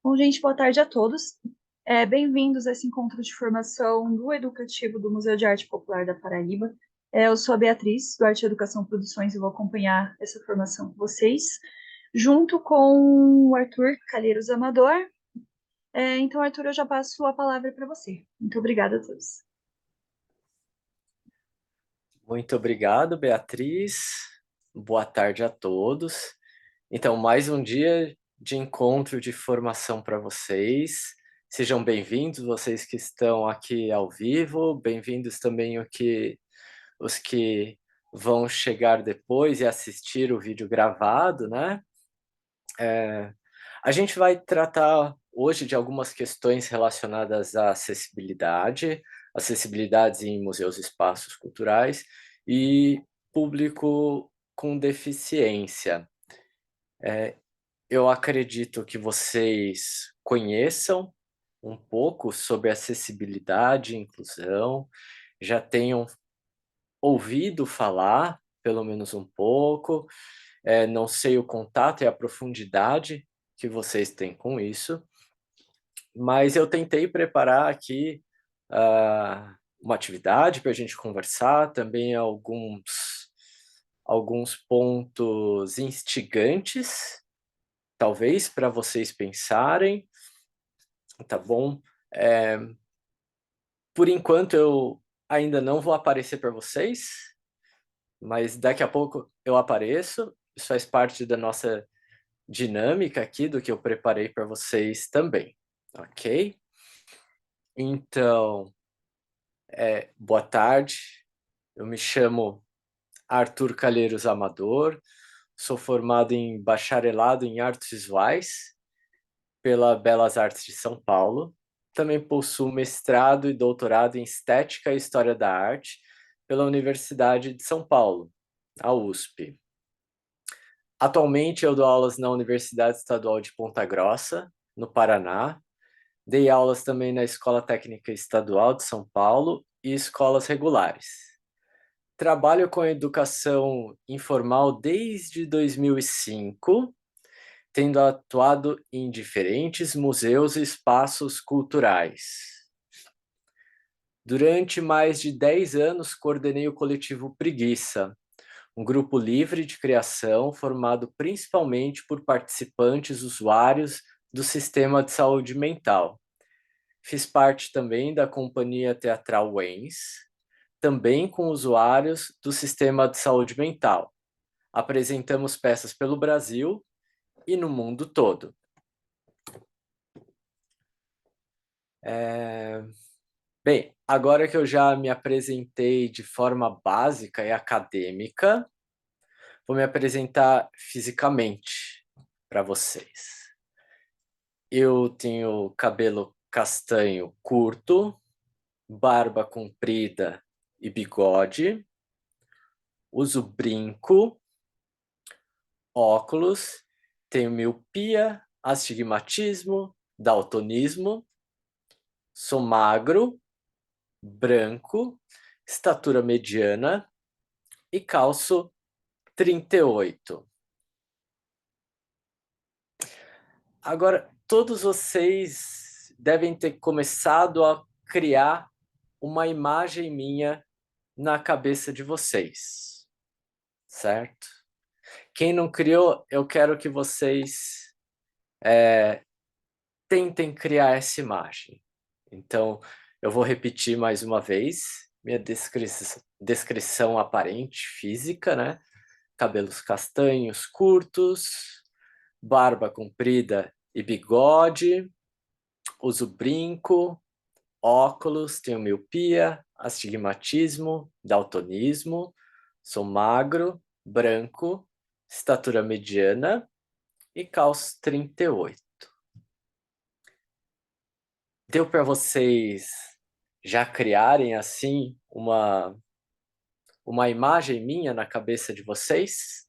Bom, gente, boa tarde a todos. Bem-vindos a esse encontro de formação do Educativo do Museu de Arte Popular da Paraíba. Eu sou a Beatriz, do Arte e Educação Produções, e vou acompanhar essa formação com vocês, junto com o Arthur Calheiros Amador. Então, Arthur, eu já passo a palavra para você. Muito obrigada a todos. Muito obrigado, Beatriz. Boa tarde a todos. Então, mais um dia de encontro de formação para vocês. Sejam bem-vindos, vocês que estão aqui ao vivo, bem-vindos também os que vão chegar depois e assistir o vídeo gravado, né? A gente vai tratar hoje de algumas questões relacionadas à acessibilidade, acessibilidades em museus e espaços culturais e público com deficiência. Eu acredito que vocês conheçam um pouco sobre acessibilidade e inclusão, já tenham ouvido falar, pelo menos um pouco, não sei o contato e a profundidade que vocês têm com isso, mas eu tentei preparar aqui uma atividade para a gente conversar, também alguns pontos instigantes, talvez, para vocês pensarem, tá bom? Por enquanto eu ainda não vou aparecer para vocês, mas daqui a pouco eu apareço, isso faz parte da nossa dinâmica aqui, do que eu preparei para vocês também, ok? Então, boa tarde, eu me chamo Arthur Calheiros Amador, sou formado em bacharelado em artes visuais pela Belas Artes de São Paulo, também possuo mestrado e doutorado em estética e história da arte pela Universidade de São Paulo, a USP. Atualmente eu dou aulas na Universidade Estadual de Ponta Grossa, no Paraná. Dei aulas também na Escola Técnica Estadual de São Paulo e escolas regulares. Trabalho com educação informal desde 2005, tendo atuado em diferentes museus e espaços culturais. Durante mais de 10 anos, coordenei o coletivo Preguiça, um grupo livre de criação formado principalmente por participantes usuários do sistema de saúde mental. Fiz parte também da companhia teatral Wens, também com usuários do sistema de saúde mental. Apresentamos peças pelo Brasil e no mundo todo. Bem, agora que eu já me apresentei de forma básica e acadêmica, vou me apresentar fisicamente para vocês. Eu tenho cabelo castanho curto, barba comprida e bigode, uso brinco, óculos, tenho miopia, astigmatismo, daltonismo, sou magro, branco, estatura mediana e calço 38. Agora, todos vocês devem ter começado a criar uma imagem minha na cabeça de vocês, certo? Quem não criou, eu quero que vocês tentem criar essa imagem. Então, eu vou repetir mais uma vez minha descrição aparente física, né? Cabelos castanhos curtos, barba comprida e bigode, uso brinco, óculos, tenho miopia, astigmatismo, daltonismo, sou magro, branco, estatura mediana e calço 38. Deu para vocês já criarem assim uma imagem minha na cabeça de vocês?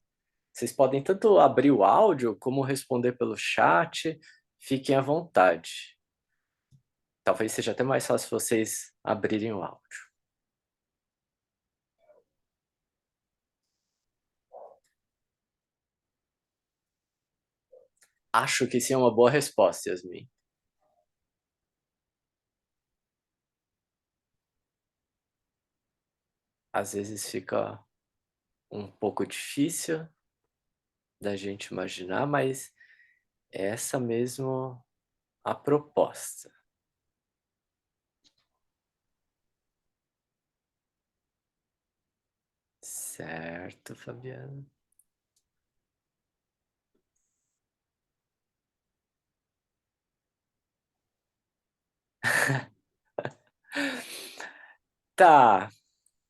Vocês podem tanto abrir o áudio como responder pelo chat, fiquem à vontade. Talvez seja até mais fácil vocês abrirem o áudio. Acho que sim é uma boa resposta, Yasmin. Às vezes fica um pouco difícil da gente imaginar, mas é essa mesmo a proposta. Certo, Fabiana. Tá,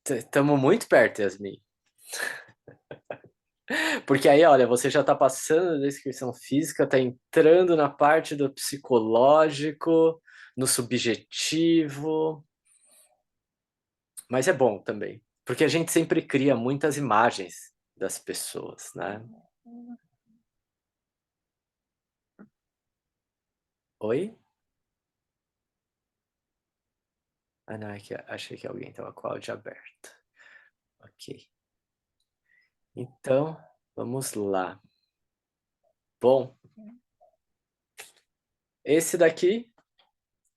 estamos muito perto, Yasmin. Porque aí, olha, você já está passando da descrição física, está entrando na parte do psicológico, no subjetivo, mas é bom também, porque a gente sempre cria muitas imagens das pessoas, né? Oi? Ah, não, é que achei que alguém estava com o áudio aberto. Ok. Então, vamos lá. Bom, esse daqui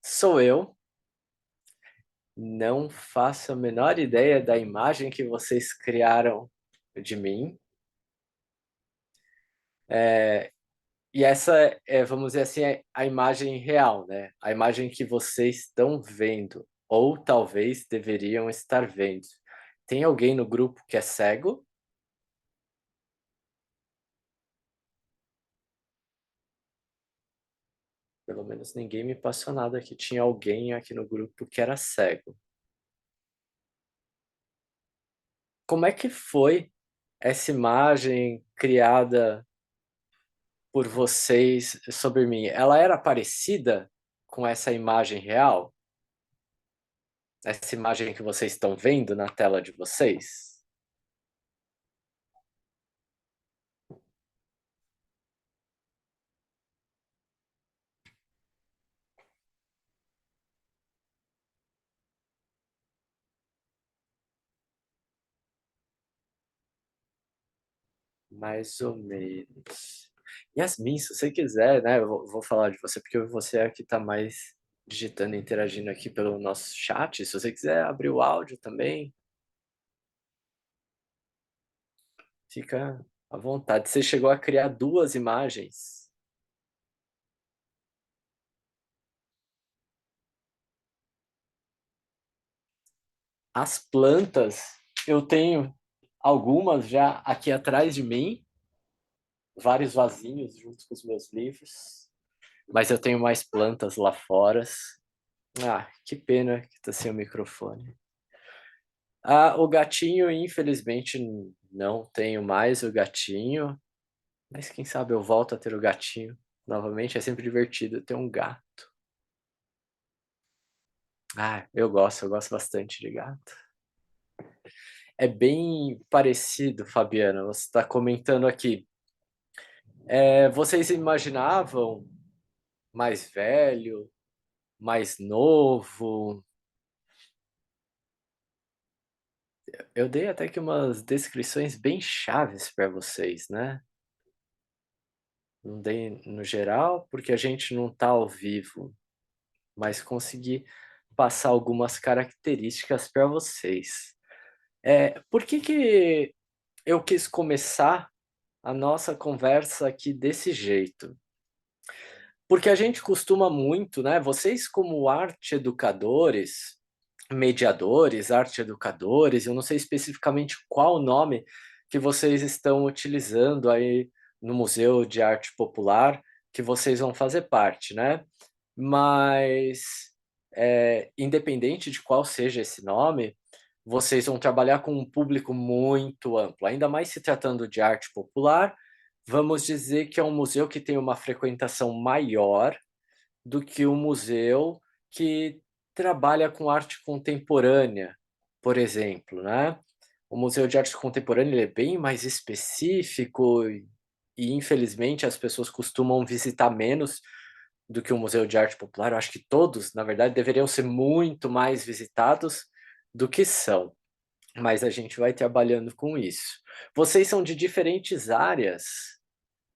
sou eu. Não faço a menor ideia da imagem que vocês criaram de mim. E essa é, vamos dizer assim, é a imagem real, né? A imagem que vocês estão vendo, ou talvez deveriam estar vendo. Tem alguém no grupo que é cego? Pelo menos ninguém me passou nada que tinha alguém aqui no grupo que era cego. Como é que foi essa imagem criada por vocês sobre mim? Ela era parecida com essa imagem real? Essa imagem que vocês estão vendo na tela de vocês? Mais ou menos. Yasmin, se você quiser, né, eu vou falar de você, porque você é a que está mais digitando e interagindo aqui pelo nosso chat. Se você quiser abrir o áudio também, fica à vontade. Você chegou a criar duas imagens. As plantas, eu tenho algumas já aqui atrás de mim, vários vasinhos junto com os meus livros, mas eu tenho mais plantas lá fora. Ah, que pena que tá sem o microfone. Ah, o gatinho, infelizmente, não tenho mais o gatinho, mas quem sabe eu volto a ter o gatinho novamente. É sempre divertido ter um gato. Ah, eu gosto bastante de gato. É bem parecido, Fabiana, você está comentando aqui. Vocês imaginavam mais velho, mais novo? Eu dei até que umas descrições bem chaves para vocês, né? Não dei no geral, porque a gente não está ao vivo, mas consegui passar algumas características para vocês. Por que eu quis começar a nossa conversa aqui desse jeito? Porque a gente costuma muito, né? Vocês, como arte educadores, mediadores, arte educadores, eu não sei especificamente qual o nome que vocês estão utilizando aí no Museu de Arte Popular, que vocês vão fazer parte, né? Mas, independente de qual seja esse nome, vocês vão trabalhar com um público muito amplo, ainda mais se tratando de arte popular. Vamos dizer que é um museu que tem uma frequentação maior do que um museu que trabalha com arte contemporânea, por exemplo, né? O Museu de Arte Contemporânea ele é bem mais específico e, infelizmente, as pessoas costumam visitar menos do que o Museu de Arte Popular. Eu acho que todos, na verdade, deveriam ser muito mais visitados do que são, mas a gente vai trabalhando com isso. Vocês são de diferentes áreas,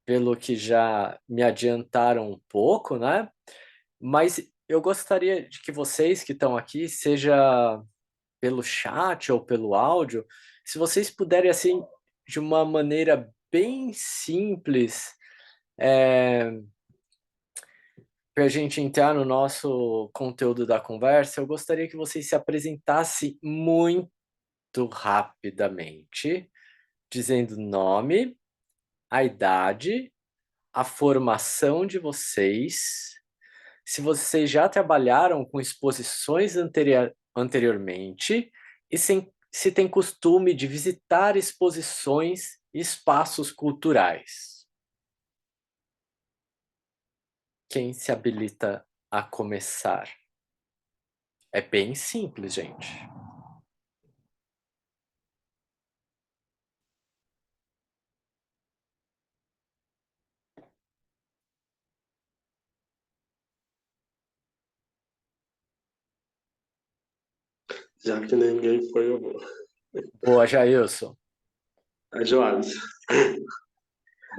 pelo que já me adiantaram um pouco, né? Mas eu gostaria de que vocês que estão aqui, seja pelo chat ou pelo áudio, se vocês puderem, assim, de uma maneira bem simples, para a gente entrar no nosso conteúdo da conversa, eu gostaria que vocês se apresentassem muito rapidamente, dizendo nome, a idade, a formação de vocês, se vocês já trabalharam com exposições anteriormente e se tem costume de visitar exposições e espaços culturais. Quem se habilita a começar? É bem simples, gente. Já que ninguém foi, eu vou. Boa, Jailson. É Joales.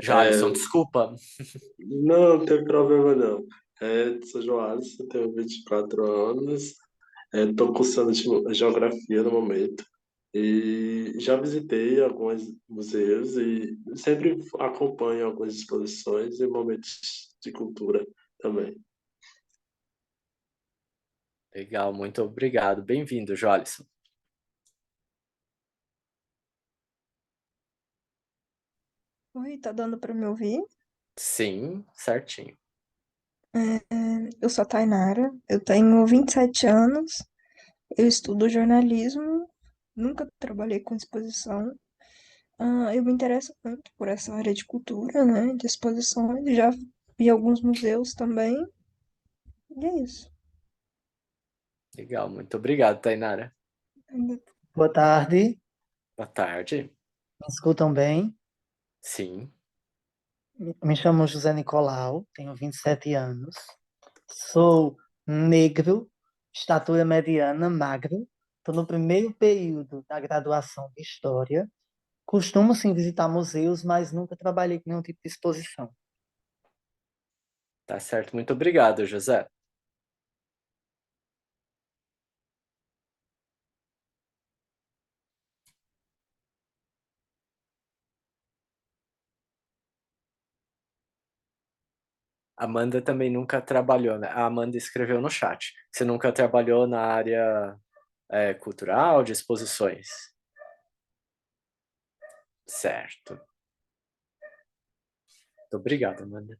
Jalisson, desculpa. Não, não tem problema não. Sou Joales, eu tenho 24 anos, estou cursando geografia no momento e já visitei alguns museus e sempre acompanho algumas exposições e momentos de cultura também. Legal, muito obrigado. Bem-vindo, Jalisson. Oi, tá dando para me ouvir? Sim, certinho. Eu sou a Tainara, eu tenho 27 anos, eu estudo jornalismo, nunca trabalhei com exposição. Eu me interesso muito por essa área de cultura, né, de exposições, já vi alguns museus também, e é isso. Legal, muito obrigado, Tainara. Ainda- Boa tarde, Boa tarde. me escutam bem? Sim, Me chamo José Nicolau, tenho 27 anos, sou negro, estatura mediana, magro, estou no primeiro período da graduação de História, costumo sim visitar museus, mas nunca trabalhei com nenhum tipo de exposição. tá certo. Muito obrigado, José. Amanda também nunca trabalhou, né? A Amanda escreveu no chat. Você nunca trabalhou na área cultural, de exposições? Certo. Muito obrigado, Amanda.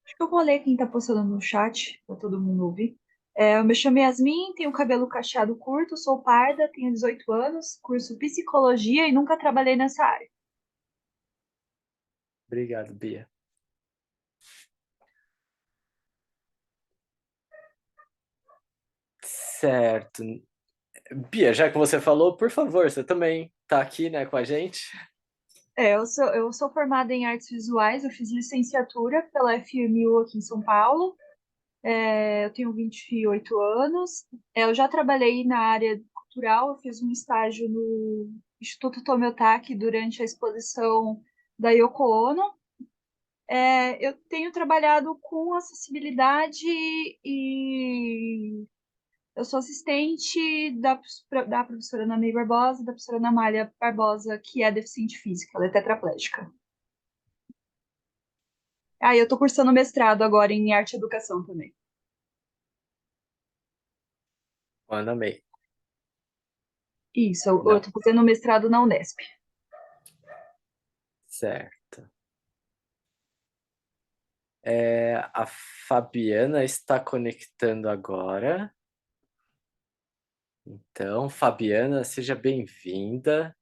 Acho que eu vou ler quem tá postando no chat, para todo mundo ouvir. Eu me chamo Yasmin, tenho cabelo cacheado curto, sou parda, tenho 18 anos, curso psicologia e nunca trabalhei nessa área. Obrigado, Bia. Certo. Bia, já que você falou, por favor, você também tá aqui, né, com a gente? Eu sou formada em artes visuais, eu fiz licenciatura pela FMU aqui em São Paulo. Eu tenho 28 anos. Eu já trabalhei na área cultural, eu fiz um estágio no Instituto Tomiotaki durante a exposição da Yoko Ono. Eu tenho trabalhado com acessibilidade e eu sou assistente da professora Ana May Barbosa, da professora Ana Amália Barbosa, que é deficiente física, ela é tetraplégica. Eu tô cursando mestrado agora em arte e educação também. Ana May. Isso, eu Não, tô fazendo mestrado na Unesp. certo. A Fabiana está conectando agora. Então, Fabiana, seja bem-vinda.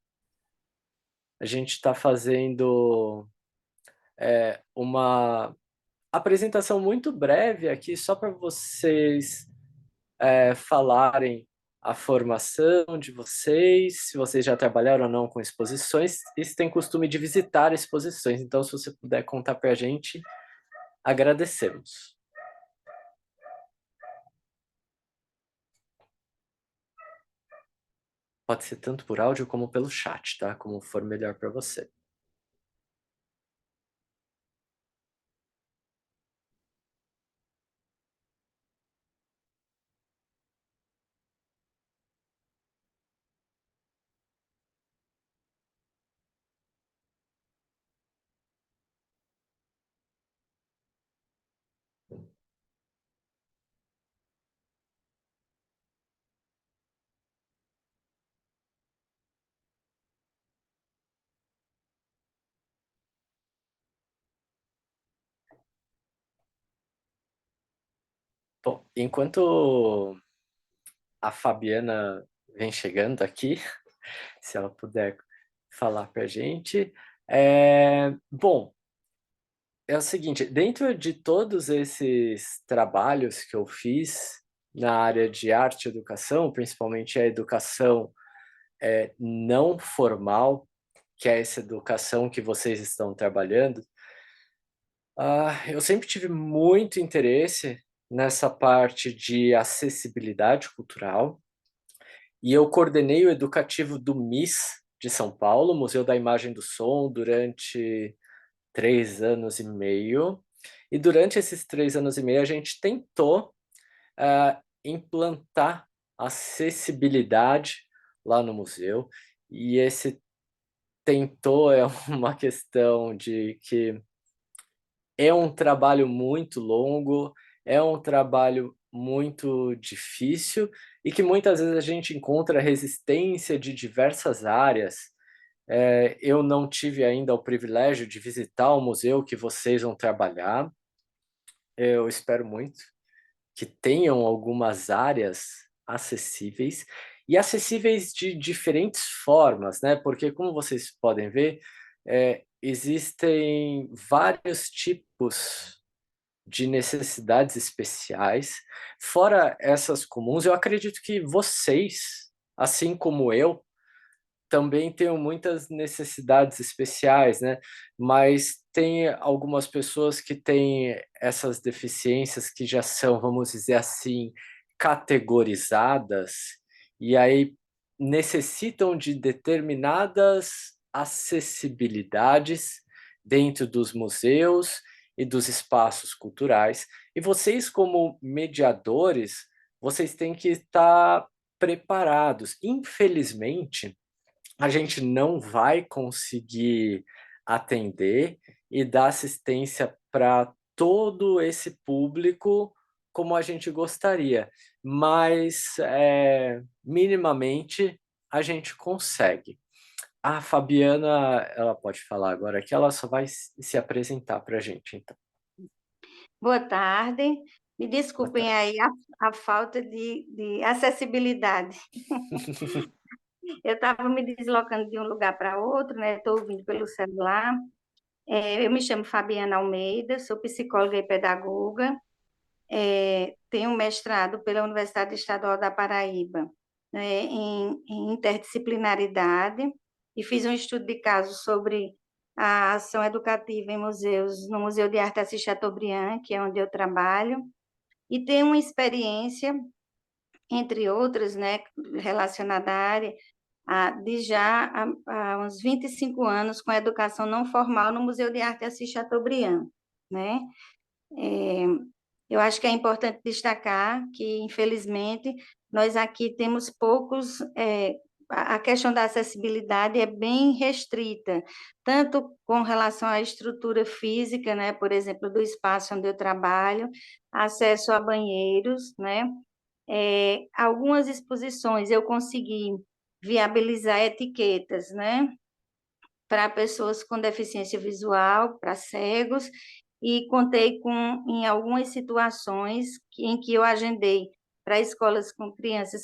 A gente está fazendo uma apresentação muito breve aqui, só para vocês falarem a formação de vocês, se vocês já trabalharam ou não com exposições, e se tem costume de visitar exposições. Então, se você puder contar para a gente, agradecemos. pode ser tanto por áudio como pelo chat, tá? Como for melhor para você. Bom, enquanto a Fabiana vem chegando aqui, se ela puder falar para a gente. Bom, é o seguinte, dentro de todos esses trabalhos que eu fiz na área de arte e educação, principalmente a educação não formal, que é essa educação que vocês estão trabalhando, eu sempre tive muito interesse nessa parte de acessibilidade cultural, e eu coordenei o educativo do MIS de São Paulo, Museu da Imagem e do Som, durante 3 anos e meio. E durante esses 3 anos e meio, a gente tentou implantar acessibilidade lá no museu. E esse tentou é uma questão de que é um trabalho muito longo, é um trabalho muito difícil e que muitas vezes a gente encontra resistência de diversas áreas. Eu não tive ainda o privilégio de visitar o museu que vocês vão trabalhar. Eu espero muito que tenham algumas áreas acessíveis e acessíveis de diferentes formas, né? Porque, como vocês podem ver, existem vários tipos de necessidades especiais. Fora essas comuns, eu acredito que vocês, assim como eu, também tenho muitas necessidades especiais, né? Mas tem algumas pessoas que têm essas deficiências que já são, vamos dizer assim, categorizadas, e aí necessitam de determinadas acessibilidades dentro dos museus e dos espaços culturais. E vocês, como mediadores, vocês têm que estar preparados. Infelizmente, a gente não vai conseguir atender e dar assistência para todo esse público como a gente gostaria, mas minimamente a gente consegue. A Fabiana, ela pode falar agora que ela só vai se apresentar para a gente, então. Boa tarde. Me desculpem aí a falta de acessibilidade. Eu estava me deslocando de um lugar para outro, né? Estou ouvindo pelo celular. Eu me chamo Fabiana Almeida, sou psicóloga e pedagoga. Tenho um mestrado pela Universidade Estadual da Paraíba, né, em interdisciplinaridade, e fiz um estudo de caso sobre a ação educativa em museus, no Museu de Arte Assis Chateaubriand, que é onde eu trabalho, e tenho uma experiência, entre outras, né, relacionada à área, de já há uns 25 anos com a educação não formal no Museu de Arte Assis Chateaubriand, né? Eu acho que é importante destacar que, infelizmente, nós aqui temos poucos. A questão da acessibilidade é bem restrita, tanto com relação à estrutura física, né, por exemplo, do espaço onde eu trabalho, acesso a banheiros, né, algumas exposições eu consegui viabilizar etiquetas, né, para pessoas com deficiência visual, para cegos, e contei em algumas situações em que eu agendei para escolas com crianças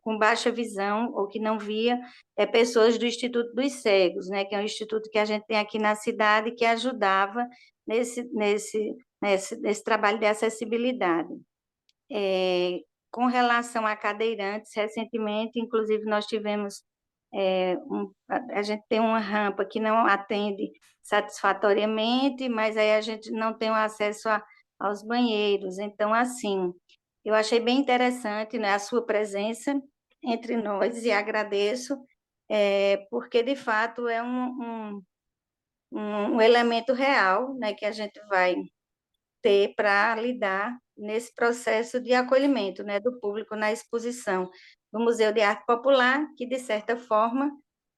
com baixa visão ou que não via, pessoas do Instituto dos Cegos, né, que é um instituto que a gente tem aqui na cidade que ajudava nesse trabalho de acessibilidade. Com relação a cadeirantes, recentemente, inclusive, nós tivemos a gente tem uma rampa que não atende satisfatoriamente, mas aí a gente não tem o acesso aos banheiros. Então, assim, eu achei bem interessante, né, a sua presença entre nós e agradeço, porque de fato é um elemento real, né, que a gente vai ter para lidar nesse processo de acolhimento, né, do público na exposição do Museu de Arte Popular, que, de certa forma,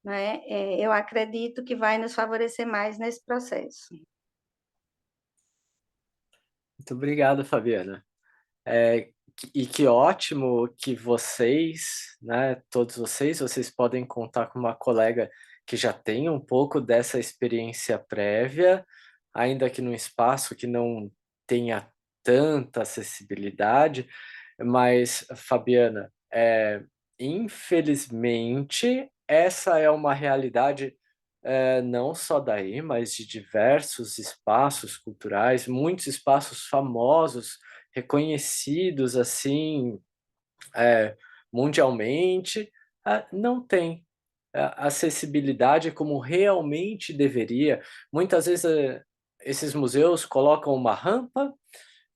né, eu acredito que vai nos favorecer mais nesse processo. Muito obrigado, Fabiana. E que ótimo que vocês, né, todos vocês podem contar com uma colega que já tem um pouco dessa experiência prévia, ainda que num espaço que não tenha tanta acessibilidade, mas, Fabiana, infelizmente, essa é uma realidade não só daí, mas de diversos espaços culturais, muitos espaços famosos, reconhecidos assim mundialmente, não tem acessibilidade como realmente deveria. Muitas vezes esses museus colocam uma rampa,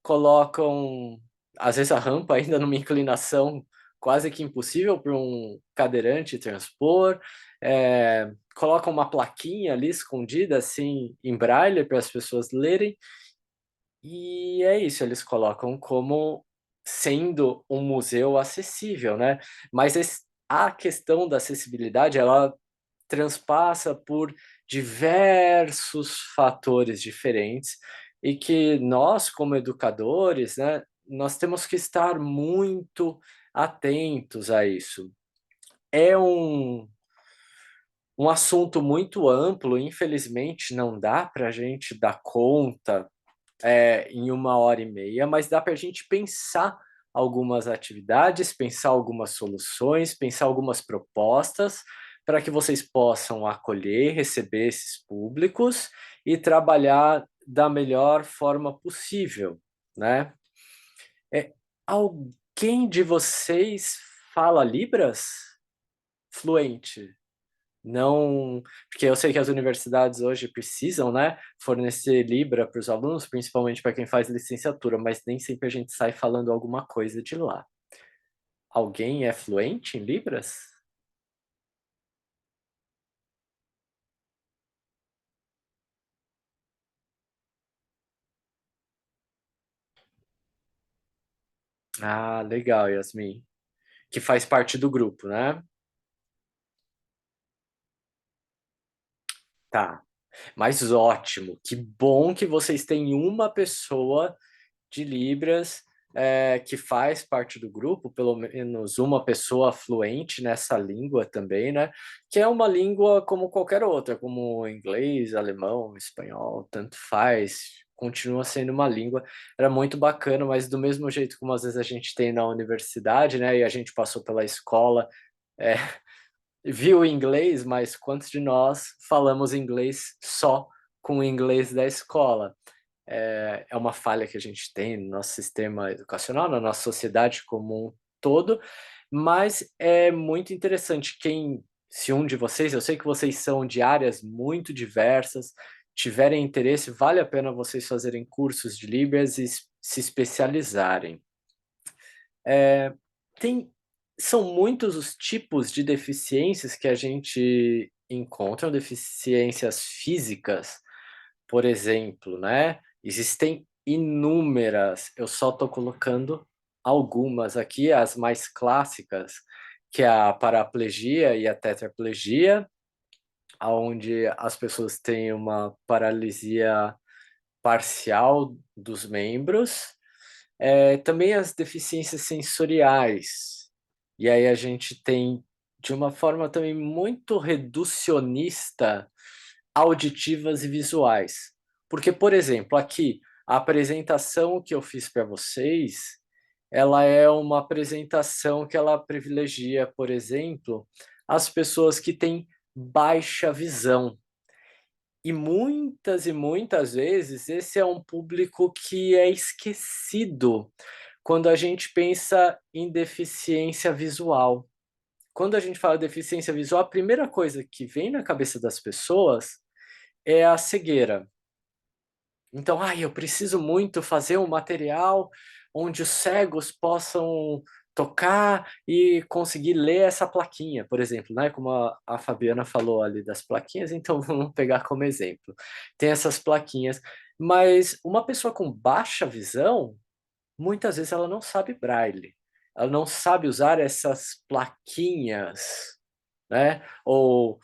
colocam, às vezes a rampa ainda numa inclinação quase que impossível para um cadeirante transpor, colocam uma plaquinha ali escondida, assim, em braille para as pessoas lerem, e é isso, eles colocam como sendo um museu acessível, né? Mas a questão da acessibilidade, ela transpassa por diversos fatores diferentes e que nós, como educadores, né, nós temos que estar muito atentos a isso. É um assunto muito amplo, infelizmente não dá para a gente dar conta em 1 hora e meia, mas dá para a gente pensar algumas atividades, pensar algumas soluções, pensar algumas propostas para que vocês possam acolher, receber esses públicos e trabalhar da melhor forma possível, né? Alguém de vocês fala Libras fluente? Não, porque eu sei que as universidades hoje precisam, né, fornecer Libra para os alunos, principalmente para quem faz licenciatura, mas nem sempre a gente sai falando alguma coisa de lá. Alguém é fluente em Libras? Ah, legal, Yasmin. Que faz parte do grupo, né? Tá. Mas ótimo, que bom que vocês têm uma pessoa de Libras que faz parte do grupo, pelo menos uma pessoa fluente nessa língua também, né? Que é uma língua como qualquer outra, como inglês, alemão, espanhol, tanto faz. Continua sendo uma língua, era muito bacana, mas do mesmo jeito como às vezes a gente tem na universidade, né? E a gente passou pela escola, é, viu inglês, mas quantos de nós falamos inglês só com o inglês da escola? É uma falha que a gente tem no nosso sistema educacional, na nossa sociedade como um todo, mas é muito interessante se um de vocês, eu sei que vocês são de áreas muito diversas, tiverem interesse, vale a pena vocês fazerem cursos de Libras e se especializarem. São muitos os tipos de deficiências que a gente encontra, deficiências físicas, por exemplo, né? Existem inúmeras, eu só estou colocando algumas aqui, as mais clássicas, que é a paraplegia e a tetraplegia, onde as pessoas têm uma paralisia parcial dos membros, também as deficiências sensoriais. E aí a gente tem, de uma forma também muito reducionista, auditivas e visuais. Porque, por exemplo, aqui, a apresentação que eu fiz para vocês, ela é uma apresentação que ela privilegia, por exemplo, as pessoas que têm baixa visão. E muitas vezes esse é um público que é esquecido quando a gente pensa em deficiência visual. Quando a gente fala deficiência visual, a primeira coisa que vem na cabeça das pessoas é a cegueira. Então, eu preciso muito fazer um material onde os cegos possam tocar e conseguir ler essa plaquinha, por exemplo, né? Como a Fabiana falou ali das plaquinhas, então vamos pegar como exemplo. Tem essas plaquinhas, mas uma pessoa com baixa visão, muitas vezes ela não sabe braille, ela não sabe usar essas plaquinhas, né? Ou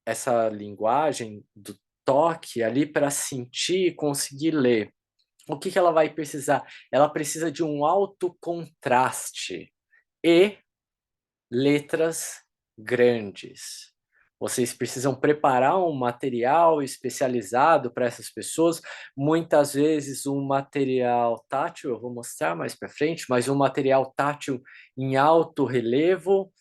essa linguagem do toque ali para sentir e conseguir ler. O que ela vai precisar? Ela precisa de um alto contraste e letras grandes. Vocês precisam preparar um material especializado para essas pessoas, muitas vezes um material tátil, eu vou mostrar mais para frente, mas um material tátil em alto relevo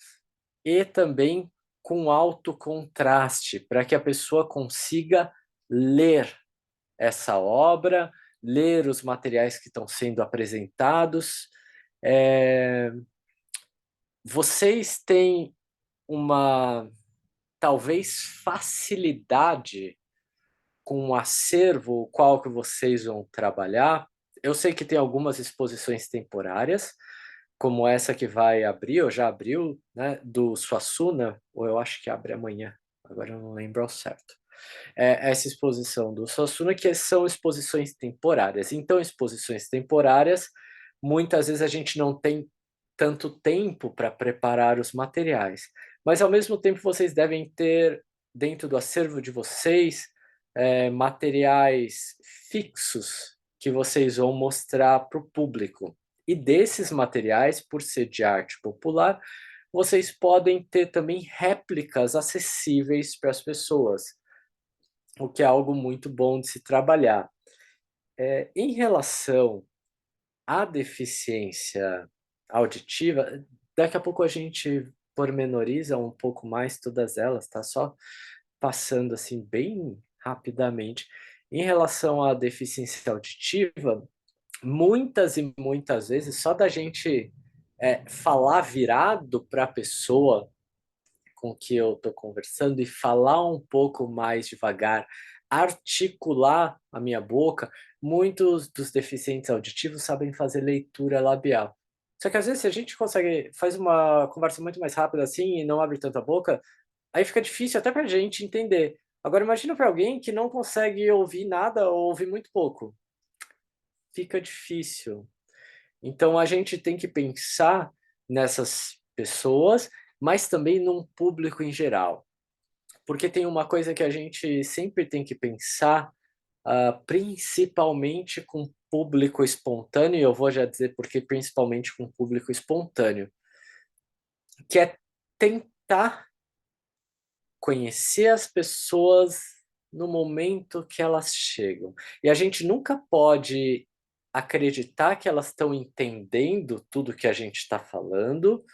e também com alto contraste, para que a pessoa consiga ler essa obra, ler os materiais que estão sendo apresentados. Vocês têm uma, talvez, facilidade com o acervo qual que vocês vão trabalhar. Eu sei que tem algumas exposições temporárias, como essa que vai abrir, ou já abriu, né, do Suassuna, ou eu acho que abre amanhã, agora eu não lembro ao certo. Essa exposição do Suassuna, que são exposições temporárias. Então, exposições temporárias, muitas vezes a gente não tem tanto tempo para preparar os materiais, mas ao mesmo tempo vocês devem ter dentro do acervo de vocês materiais fixos que vocês vão mostrar para o público. E desses materiais, por ser de arte popular, vocês podem ter também réplicas acessíveis para as pessoas, o que é algo muito bom de se trabalhar. Em relação à deficiência auditiva, daqui a pouco a gente pormenoriza um pouco mais todas elas, tá? Só passando assim bem rapidamente. Em relação à deficiência auditiva, muitas e muitas vezes, só da gente falar virado para a pessoa com que eu estou conversando e falar um pouco mais devagar, articular a minha boca, muitos dos deficientes auditivos sabem fazer leitura labial. Só que às vezes se a gente faz uma conversa muito mais rápida assim e não abre tanta boca, aí fica difícil até para a gente entender. Agora imagina para alguém que não consegue ouvir nada ou ouvir muito pouco. Fica difícil. Então a gente tem que pensar nessas pessoas, mas também num público em geral. Porque tem uma coisa que a gente sempre tem que pensar, principalmente com público espontâneo, e eu vou já dizer porque principalmente com público espontâneo, que é tentar conhecer as pessoas no momento que elas chegam. E a gente nunca pode acreditar que elas estão entendendo tudo que a gente está falando,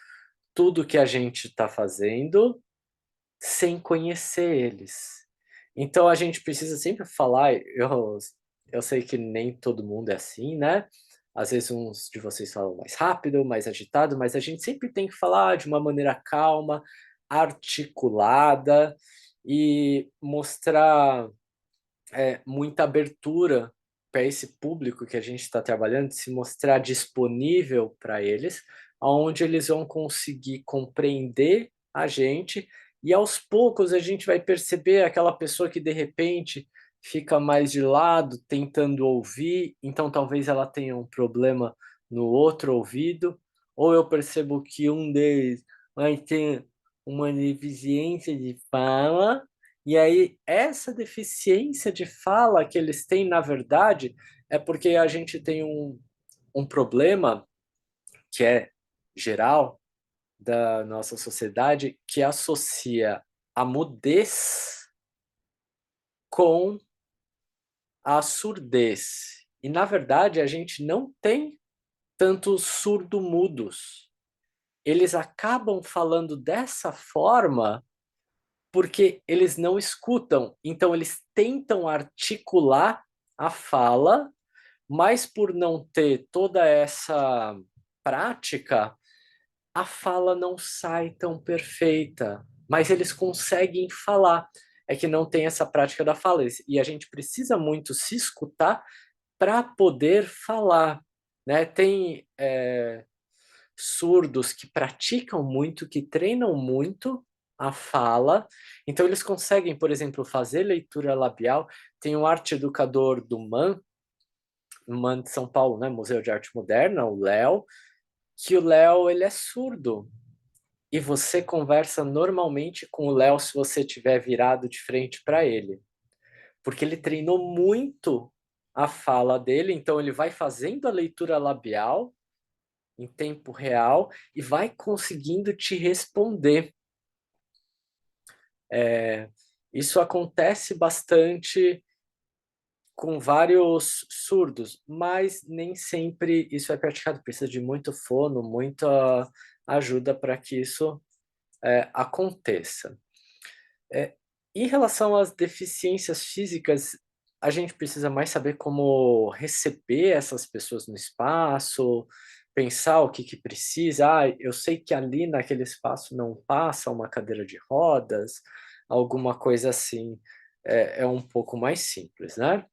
tudo que a gente está fazendo, sem conhecer eles. Então a gente precisa sempre falar, eu sei que nem todo mundo é assim, né? Às vezes uns de vocês falam mais rápido, mais agitado, mas a gente sempre tem que falar de uma maneira calma, articulada e mostrar muita abertura para esse público que a gente está trabalhando, se mostrar disponível para eles, onde eles vão conseguir compreender a gente e aos poucos a gente vai perceber aquela pessoa que de repente fica mais de lado, tentando ouvir, então talvez ela tenha um problema no outro ouvido, ou eu percebo que um deles vai ter uma deficiência de fala, e aí essa deficiência de fala que eles têm, na verdade, é porque a gente tem um problema que é geral da nossa sociedade, que associa a mudez com a surdez. E, na verdade, a gente não tem tantos surdo-mudos. Eles acabam falando dessa forma porque eles não escutam. Então, eles tentam articular a fala, mas por não ter toda essa prática, a fala não sai tão perfeita, mas eles conseguem falar. É que não tem essa prática da fala. E a gente precisa muito se escutar para poder falar. Né? Tem surdos que praticam muito, que treinam muito a fala, então eles conseguem, por exemplo, fazer leitura labial. Tem um arte educador do MAN de São Paulo, né, Museu de Arte Moderna, o Léo, que o Léo ele é surdo. E você conversa normalmente com o Léo se você estiver virado de frente para ele. Porque ele treinou muito a fala dele, então ele vai fazendo a leitura labial em tempo real e vai conseguindo te responder. Isso acontece bastante com vários surdos, mas nem sempre isso é praticado. Precisa de muito fono, muita ajuda para que isso aconteça. Em relação às deficiências físicas, a gente precisa mais saber como receber essas pessoas no espaço, pensar o que precisa. Eu sei que ali naquele espaço não passa uma cadeira de rodas, alguma coisa assim. É um pouco mais simples, né?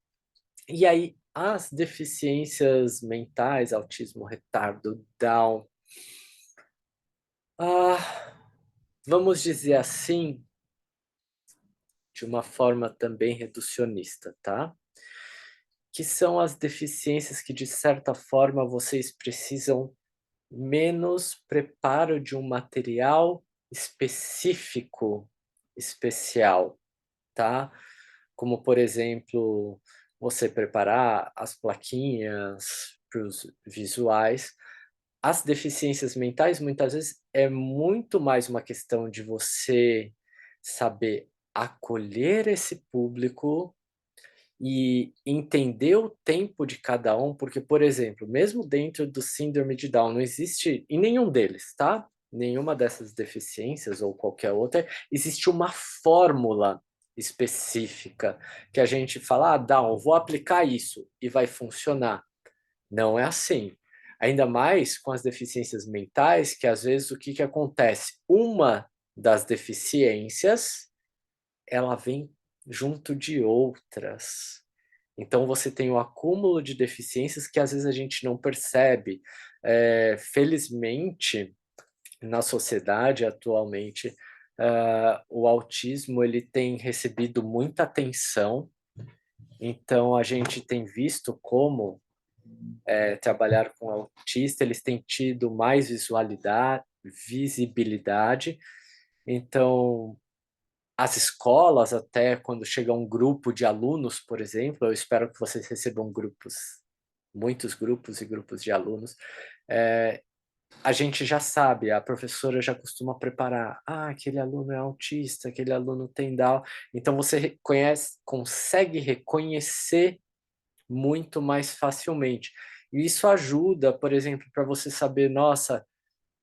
E aí, as deficiências mentais, autismo, retardo, Down, vamos dizer assim, de uma forma também reducionista, tá? Que são as deficiências que, de certa forma, vocês precisam menos preparo de um material específico, especial, tá? Como, por exemplo, você preparar as plaquinhas para os visuais. As deficiências mentais, muitas vezes, é muito mais uma questão de você saber acolher esse público e entender o tempo de cada um, porque, por exemplo, mesmo dentro do síndrome de Down, não existe, em nenhum deles, tá? Nenhuma dessas deficiências ou qualquer outra, existe uma fórmula específica que a gente fala, Down, vou aplicar isso e vai funcionar. Não é assim. Ainda mais com as deficiências mentais, que às vezes o que acontece? Uma das deficiências, ela vem junto de outras. Então você tem um acúmulo de deficiências que às vezes a gente não percebe. Felizmente, na sociedade atualmente, o autismo ele tem recebido muita atenção. Então a gente tem visto como trabalhar com autista, eles têm tido mais visibilidade. Então, as escolas, até quando chega um grupo de alunos, por exemplo, eu espero que vocês recebam muitos grupos e grupos de alunos, a gente já sabe, a professora já costuma preparar, aquele aluno é autista, aquele aluno tem Down, então você consegue reconhecer muito mais facilmente. E isso ajuda, por exemplo, para você saber, nossa,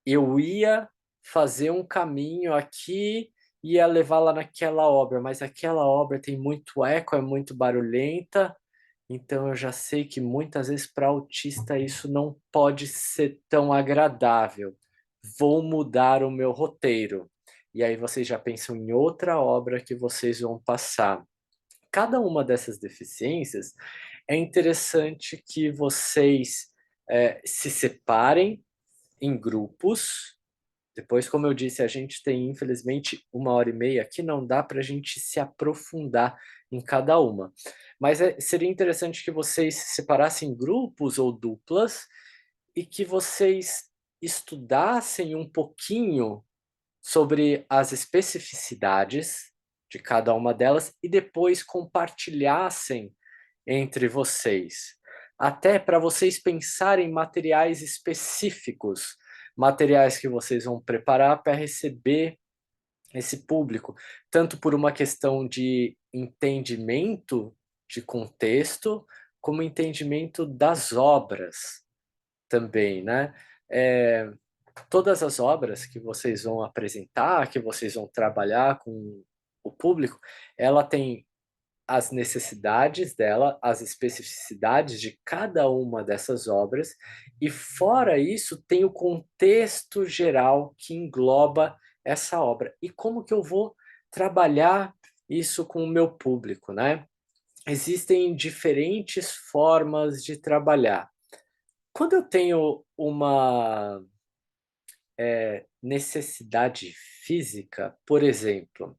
eu ia fazer um caminho aqui, ia levar lá naquela obra, mas aquela obra tem muito eco, é muito barulhenta, então eu já sei que muitas vezes para autista isso não pode ser tão agradável. Vou mudar o meu roteiro. E aí vocês já pensam em outra obra que vocês vão passar. Cada uma dessas deficiências é interessante que vocês se separem em grupos. Depois, como eu disse, a gente tem, infelizmente, 1h30 aqui, não dá para a gente se aprofundar em cada uma. Mas seria interessante que vocês se separassem em grupos ou duplas e que vocês estudassem um pouquinho sobre as especificidades de cada uma delas e depois compartilhassem entre vocês. Até para vocês pensarem em materiais específicos, materiais que vocês vão preparar para receber esse público, tanto por uma questão de entendimento de contexto, como entendimento das obras também, né? Todas as obras que vocês vão apresentar, que vocês vão trabalhar com o público, ela tem as necessidades dela, as especificidades de cada uma dessas obras, e fora isso tem o contexto geral que engloba essa obra. E como que eu vou trabalhar isso com o meu público, né? Existem diferentes formas de trabalhar. Quando eu tenho uma necessidade física, por exemplo,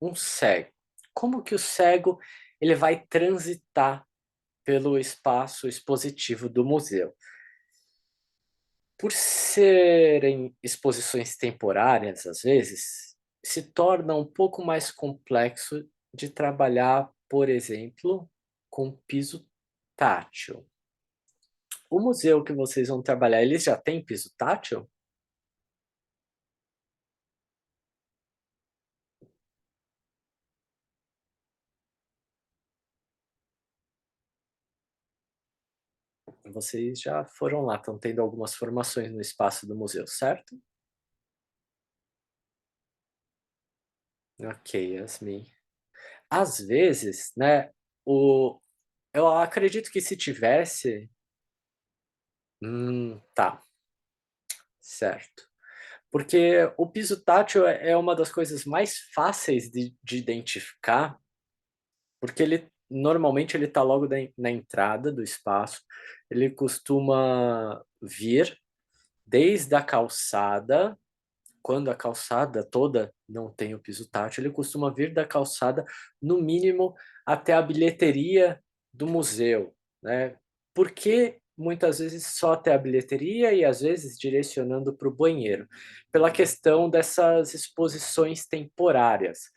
um cego. Como que o cego ele vai transitar pelo espaço expositivo do museu? Por serem exposições temporárias, às vezes, se torna um pouco mais complexo de trabalhar, por exemplo, com piso tátil. O museu que vocês vão trabalhar, eles já têm piso tátil? Vocês já foram lá, estão tendo algumas formações no espaço do museu, certo? Ok, Yasmin. Às vezes, né, eu acredito que se tivesse... tá, certo. Porque o piso tátil é uma das coisas mais fáceis de identificar, porque ele normalmente ele está logo na entrada do espaço, ele costuma vir desde a calçada, quando a calçada toda não tem o piso tátil, ele costuma vir da calçada, no mínimo, até a bilheteria do museu, né? Por que muitas vezes só até a bilheteria e às vezes direcionando para o banheiro? Pela questão dessas exposições temporárias.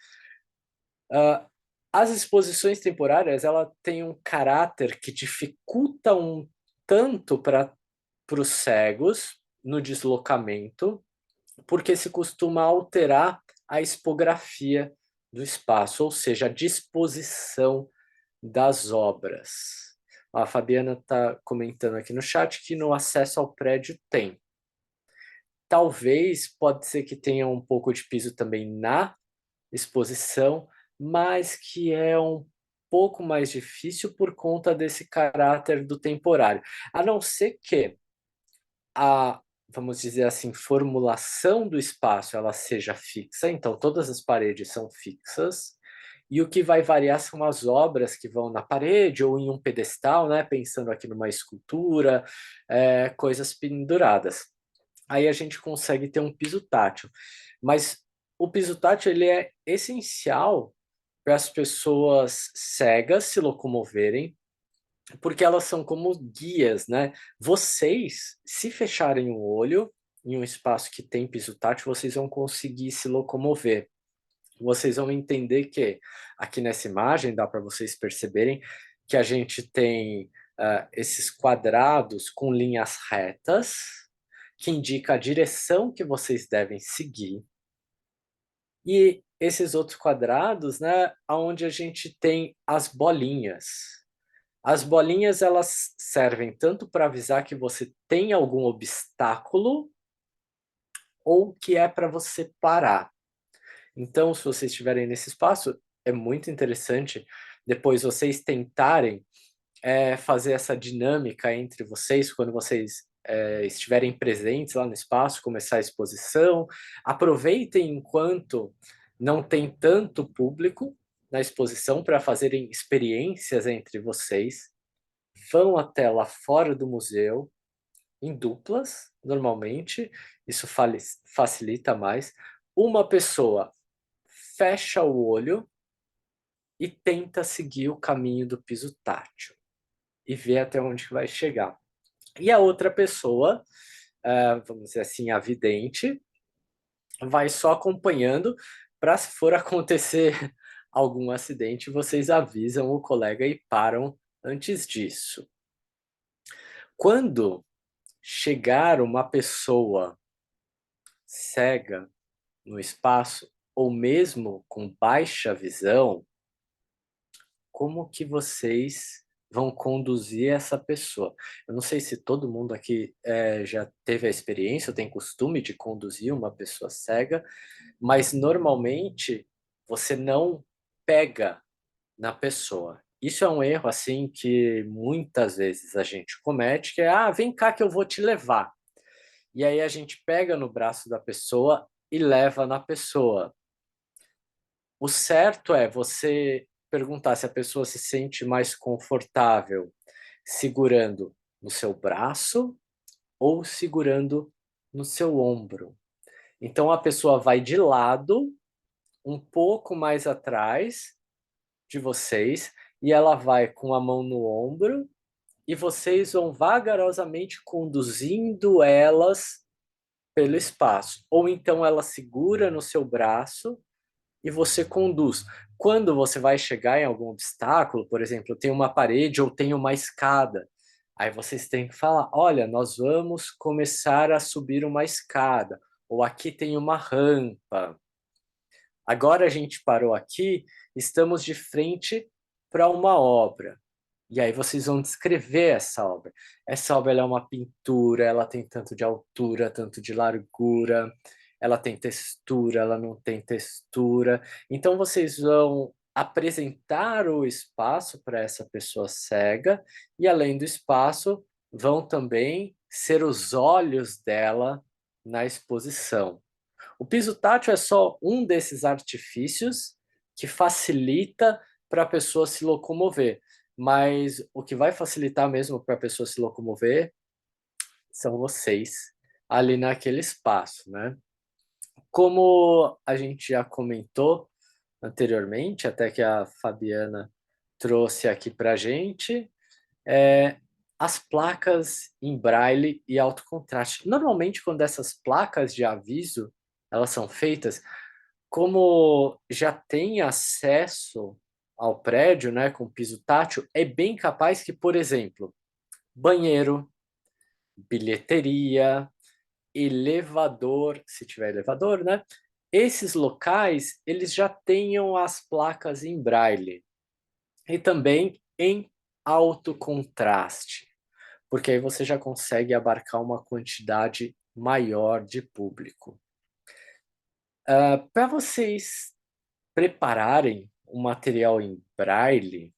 As exposições temporárias, ela tem um caráter que dificulta um tanto para os cegos no deslocamento, porque se costuma alterar a expografia do espaço, ou seja, a disposição das obras. A Fabiana está comentando aqui no chat que no acesso ao prédio tem. Talvez, pode ser que tenha um pouco de piso também na exposição, mas que é um pouco mais difícil por conta desse caráter do temporário. A não ser que a, vamos dizer assim, formulação do espaço ela seja fixa, então todas as paredes são fixas, e o que vai variar são as obras que vão na parede ou em um pedestal, né? Pensando aqui numa escultura, coisas penduradas. Aí a gente consegue ter um piso tátil. Mas o piso tátil ele é essencial para as pessoas cegas se locomoverem, porque elas são como guias, né? Vocês, se fecharem o olho em um espaço que tem piso tátil, vocês vão conseguir se locomover. Vocês vão entender que aqui nessa imagem dá para vocês perceberem que a gente tem esses quadrados com linhas retas que indica a direção que vocês devem seguir. E esses outros quadrados, né, onde a gente tem as bolinhas. As bolinhas elas servem tanto para avisar que você tem algum obstáculo ou que é para você parar. Então, se vocês estiverem nesse espaço, é muito interessante depois vocês tentarem fazer essa dinâmica entre vocês, quando vocês estiverem presentes lá no espaço, começar a exposição. Aproveitem enquanto não tem tanto público na exposição para fazerem experiências entre vocês. Vão até lá fora do museu, em duplas, normalmente, isso facilita mais. Uma pessoa fecha o olho e tenta seguir o caminho do piso tátil e ver até onde vai chegar. E a outra pessoa, vamos dizer assim, a vidente, vai só acompanhando para se for acontecer algum acidente, vocês avisam o colega e param antes disso. Quando chegar uma pessoa cega no espaço, ou mesmo com baixa visão, como que vocês vão conduzir essa pessoa? Eu não sei se todo mundo aqui já teve a experiência, ou tem costume de conduzir uma pessoa cega, mas normalmente você não pega na pessoa. Isso é um erro assim que muitas vezes a gente comete, que é, vem cá que eu vou te levar. E aí a gente pega no braço da pessoa e leva na pessoa. O certo é você perguntar se a pessoa se sente mais confortável segurando no seu braço ou segurando no seu ombro. Então a pessoa vai de lado, um pouco mais atrás de vocês, e ela vai com a mão no ombro, e vocês vão vagarosamente conduzindo elas pelo espaço. Ou então ela segura no seu braço e você conduz. Quando você vai chegar em algum obstáculo, por exemplo, tem uma parede ou tem uma escada, aí vocês têm que falar: olha, nós vamos começar a subir uma escada, ou aqui tem uma rampa. Agora a gente parou aqui, estamos de frente para uma obra. E aí vocês vão descrever essa obra. Essa obra ela é uma pintura, ela tem tanto de altura, tanto de largura, ela tem textura, ela não tem textura. Então vocês vão apresentar o espaço para essa pessoa cega e além do espaço, vão também ser os olhos dela na exposição. O piso tátil é só um desses artifícios que facilita para a pessoa se locomover. Mas o que vai facilitar mesmo para a pessoa se locomover são vocês ali naquele espaço, né? Como a gente já comentou anteriormente, até que a Fabiana trouxe aqui para a gente, as placas em braille e alto contraste. Normalmente, quando essas placas de aviso elas são feitas, como já tem acesso ao prédio, né, com piso tátil, é bem capaz que, por exemplo, banheiro, bilheteria, elevador, se tiver elevador, né? Esses locais, eles já tenham as placas em braille e também em alto contraste, porque aí você já consegue abarcar uma quantidade maior de público. Para vocês prepararem o material em braille,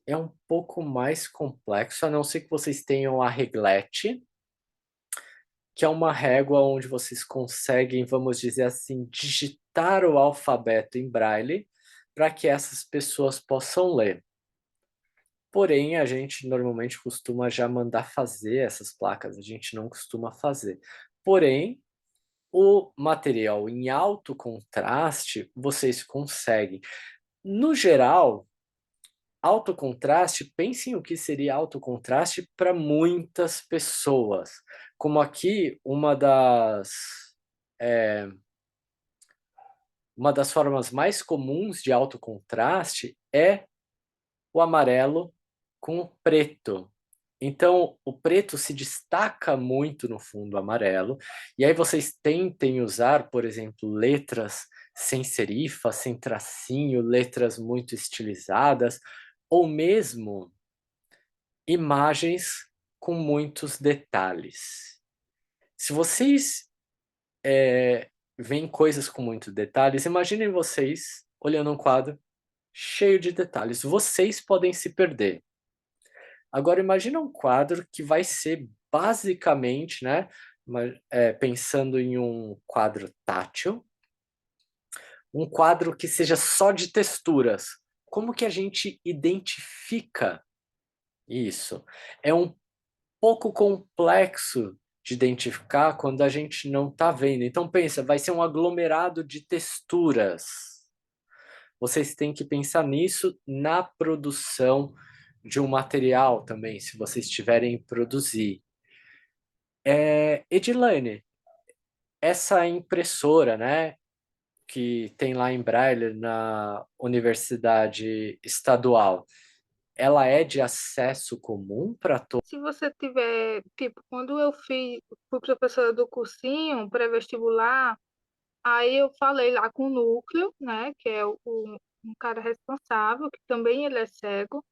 é um pouco mais complexo, a não ser que vocês tenham a reglete, que é uma régua onde vocês conseguem, vamos dizer assim, digitar o alfabeto em braille para que essas pessoas possam ler. Porém, a gente normalmente costuma já mandar fazer essas placas, a gente não costuma fazer. Porém, o material em alto contraste, vocês conseguem. No geral, alto contraste, pensem o que seria alto contraste para muitas pessoas. Como aqui, uma das formas mais comuns de alto contraste é o amarelo com o preto. Então, o preto se destaca muito no fundo amarelo, e aí vocês tentem usar, por exemplo, letras sem serifa, sem tracinho, letras muito estilizadas, ou mesmo imagens com muitos detalhes. Se vocês veem coisas com muitos detalhes, imaginem vocês olhando um quadro cheio de detalhes. Vocês podem se perder. Agora imagina um quadro que vai ser basicamente, né, pensando em um quadro tátil, um quadro que seja só de texturas. Como que a gente identifica isso? É um pouco complexo de identificar quando a gente não está vendo. Então pensa, vai ser um aglomerado de texturas. Vocês têm que pensar nisso na produção de um material também, se vocês tiverem produzir. Edilane, essa impressora, né, que tem lá em Braille na Universidade Estadual, ela é de acesso comum para todos? Se você tiver, tipo, quando eu fui professora do cursinho pré-vestibular, aí eu falei lá com o núcleo, né, que é um cara responsável, que também ele é cego.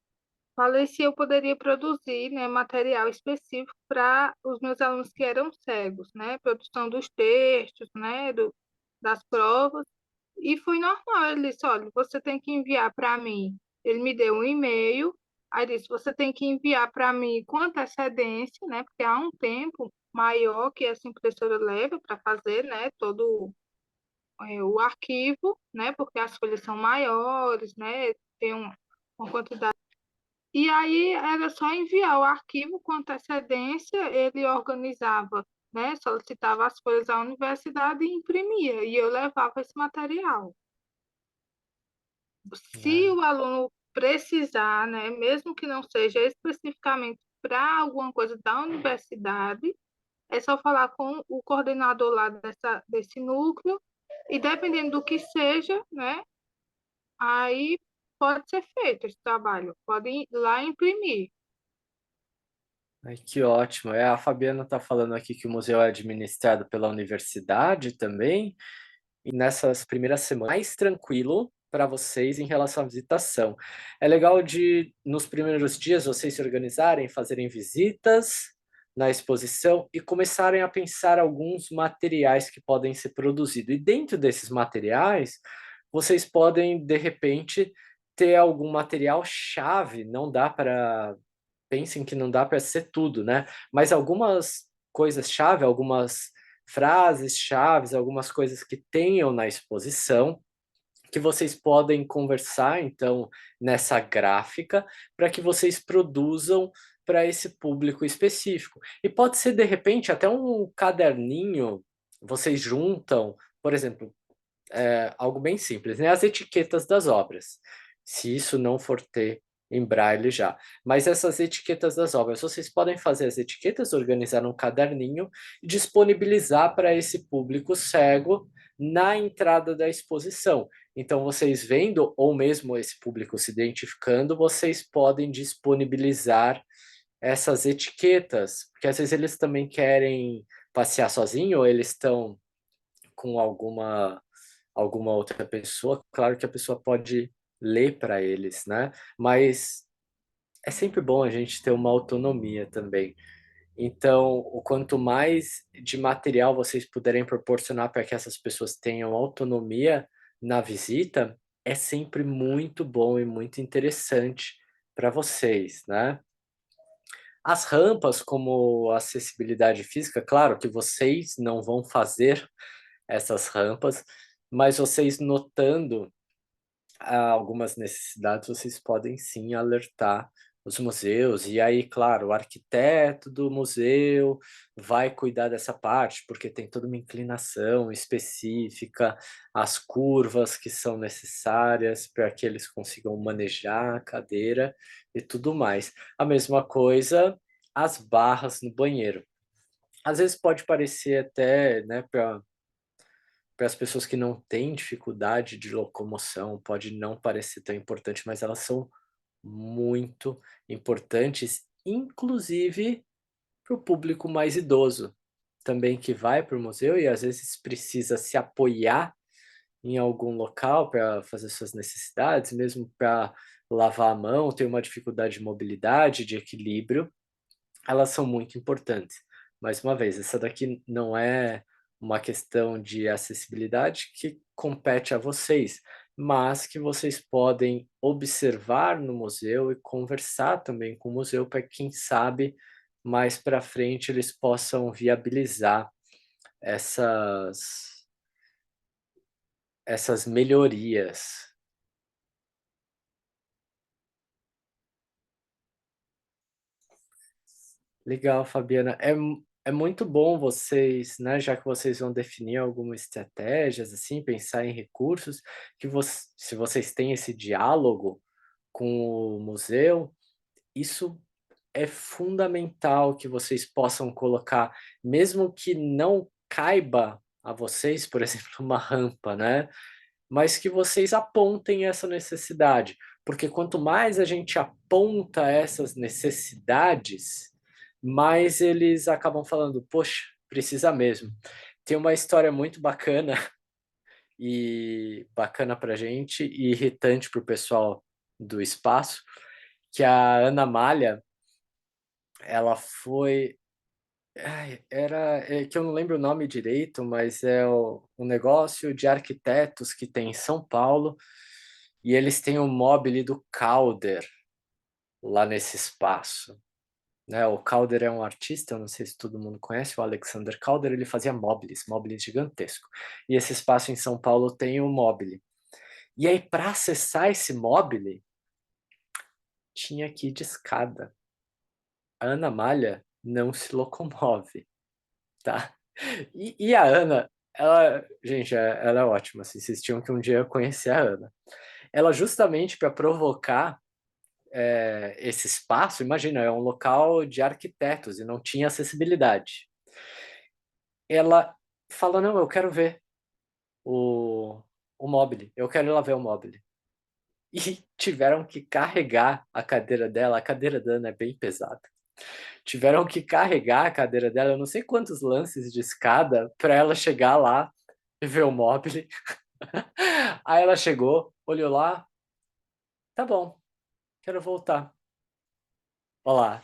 Falei se eu poderia produzir, né, material específico para os meus alunos que eram cegos, né, produção dos textos, né, das provas. E foi normal. Ele disse: olha, você tem que enviar para mim. Ele me deu um e-mail, aí disse: você tem que enviar para mim com antecedência, né, porque há um tempo maior que essa impressora leva para fazer, né, todo o arquivo, né, porque as folhas são maiores, né, tem uma quantidade. E aí era só enviar o arquivo com antecedência, ele organizava né, solicitava as folhas à universidade e imprimia, e eu levava esse material. Se o aluno precisar, né, mesmo que não seja especificamente para alguma coisa da universidade, é só falar com o coordenador lá desse núcleo, e dependendo do que seja, né, aí pode ser feito esse trabalho, pode ir lá imprimir. Ai, que ótimo. A Fabiana está falando aqui que o museu é administrado pela universidade também, e nessas primeiras semanas, mais tranquilo para vocês em relação à visitação. É legal nos primeiros dias, vocês se organizarem, fazerem visitas na exposição e começarem a pensar alguns materiais que podem ser produzidos. E dentro desses materiais, vocês podem, de repente, ter algum material chave, não dá para pensem que não dá para ser tudo, né? Mas algumas coisas-chave, algumas frases-chave, algumas coisas que tenham na exposição, que vocês podem conversar, então, nessa gráfica, para que vocês produzam para esse público específico. E pode ser, de repente, até um caderninho, vocês juntam, por exemplo, algo bem simples, né? As etiquetas das obras, se isso não for ter em braille já. Mas essas etiquetas das obras, vocês podem fazer as etiquetas, organizar num caderninho e disponibilizar para esse público cego na entrada da exposição. Então, vocês vendo, ou mesmo esse público se identificando, vocês podem disponibilizar essas etiquetas, porque às vezes eles também querem passear sozinho, ou eles estão com alguma outra pessoa, claro que a pessoa pode ler para eles, né? Mas é sempre bom a gente ter uma autonomia também. Então, o quanto mais de material vocês puderem proporcionar para que essas pessoas tenham autonomia na visita, é sempre muito bom e muito interessante para vocês, né? As rampas, como acessibilidade física, claro que vocês não vão fazer essas rampas, mas vocês notando algumas necessidades, vocês podem sim alertar os museus. E aí, claro, o arquiteto do museu vai cuidar dessa parte, porque tem toda uma inclinação específica, as curvas que são necessárias para que eles consigam manejar a cadeira e tudo mais. A mesma coisa, as barras no banheiro. Às vezes pode parecer até, né, para as pessoas que não têm dificuldade de locomoção, pode não parecer tão importante, mas elas são muito importantes, inclusive para o público mais idoso, também que vai para o museu e às vezes precisa se apoiar em algum local para fazer suas necessidades, mesmo para lavar a mão, tem uma dificuldade de mobilidade, de equilíbrio, elas são muito importantes. Mais uma vez, essa daqui não é uma questão de acessibilidade que compete a vocês, mas que vocês podem observar no museu e conversar também com o museu para que, quem sabe, mais para frente eles possam viabilizar essas melhorias. Legal, Fabiana. É muito bom vocês, né, já que vocês vão definir algumas estratégias, assim, pensar em recursos, que se vocês têm esse diálogo com o museu, isso é fundamental que vocês possam colocar, mesmo que não caiba a vocês, por exemplo, uma rampa, né? Mas que vocês apontem essa necessidade, porque quanto mais a gente aponta essas necessidades, mais eles acabam falando, poxa, precisa mesmo. Tem uma história muito bacana e bacana para a gente e irritante para o pessoal do espaço, que a Ana Malha, ela foi, que eu não lembro o nome direito, mas é um negócio de arquitetos que tem em São Paulo, e eles têm o mobile do Calder lá nesse espaço, né? O Calder é um artista, eu não sei se todo mundo conhece, o Alexander Calder, ele fazia mobiles gigantesco. E esse espaço em São Paulo tem o mobile. E aí, para acessar esse mobile, tinha que ir de escada. A Ana Malha não se locomove. tá? E a Ana, ela, gente, ela é ótima, assim, vocês tinham que um dia conhecer a Ana. Ela justamente para provocar esse espaço, imagina, é um local de arquitetos e não tinha acessibilidade. Ela fala, não, eu quero ver o mobile, eu quero ir lá ver o mobile. E tiveram que carregar a cadeira dela, a cadeira da Ana é bem pesada. Tiveram que carregar a cadeira dela, eu não sei quantos lances de escada, para ela chegar lá e ver o mobile. Aí ela chegou, olhou lá, tá bom, quero voltar. Olha lá,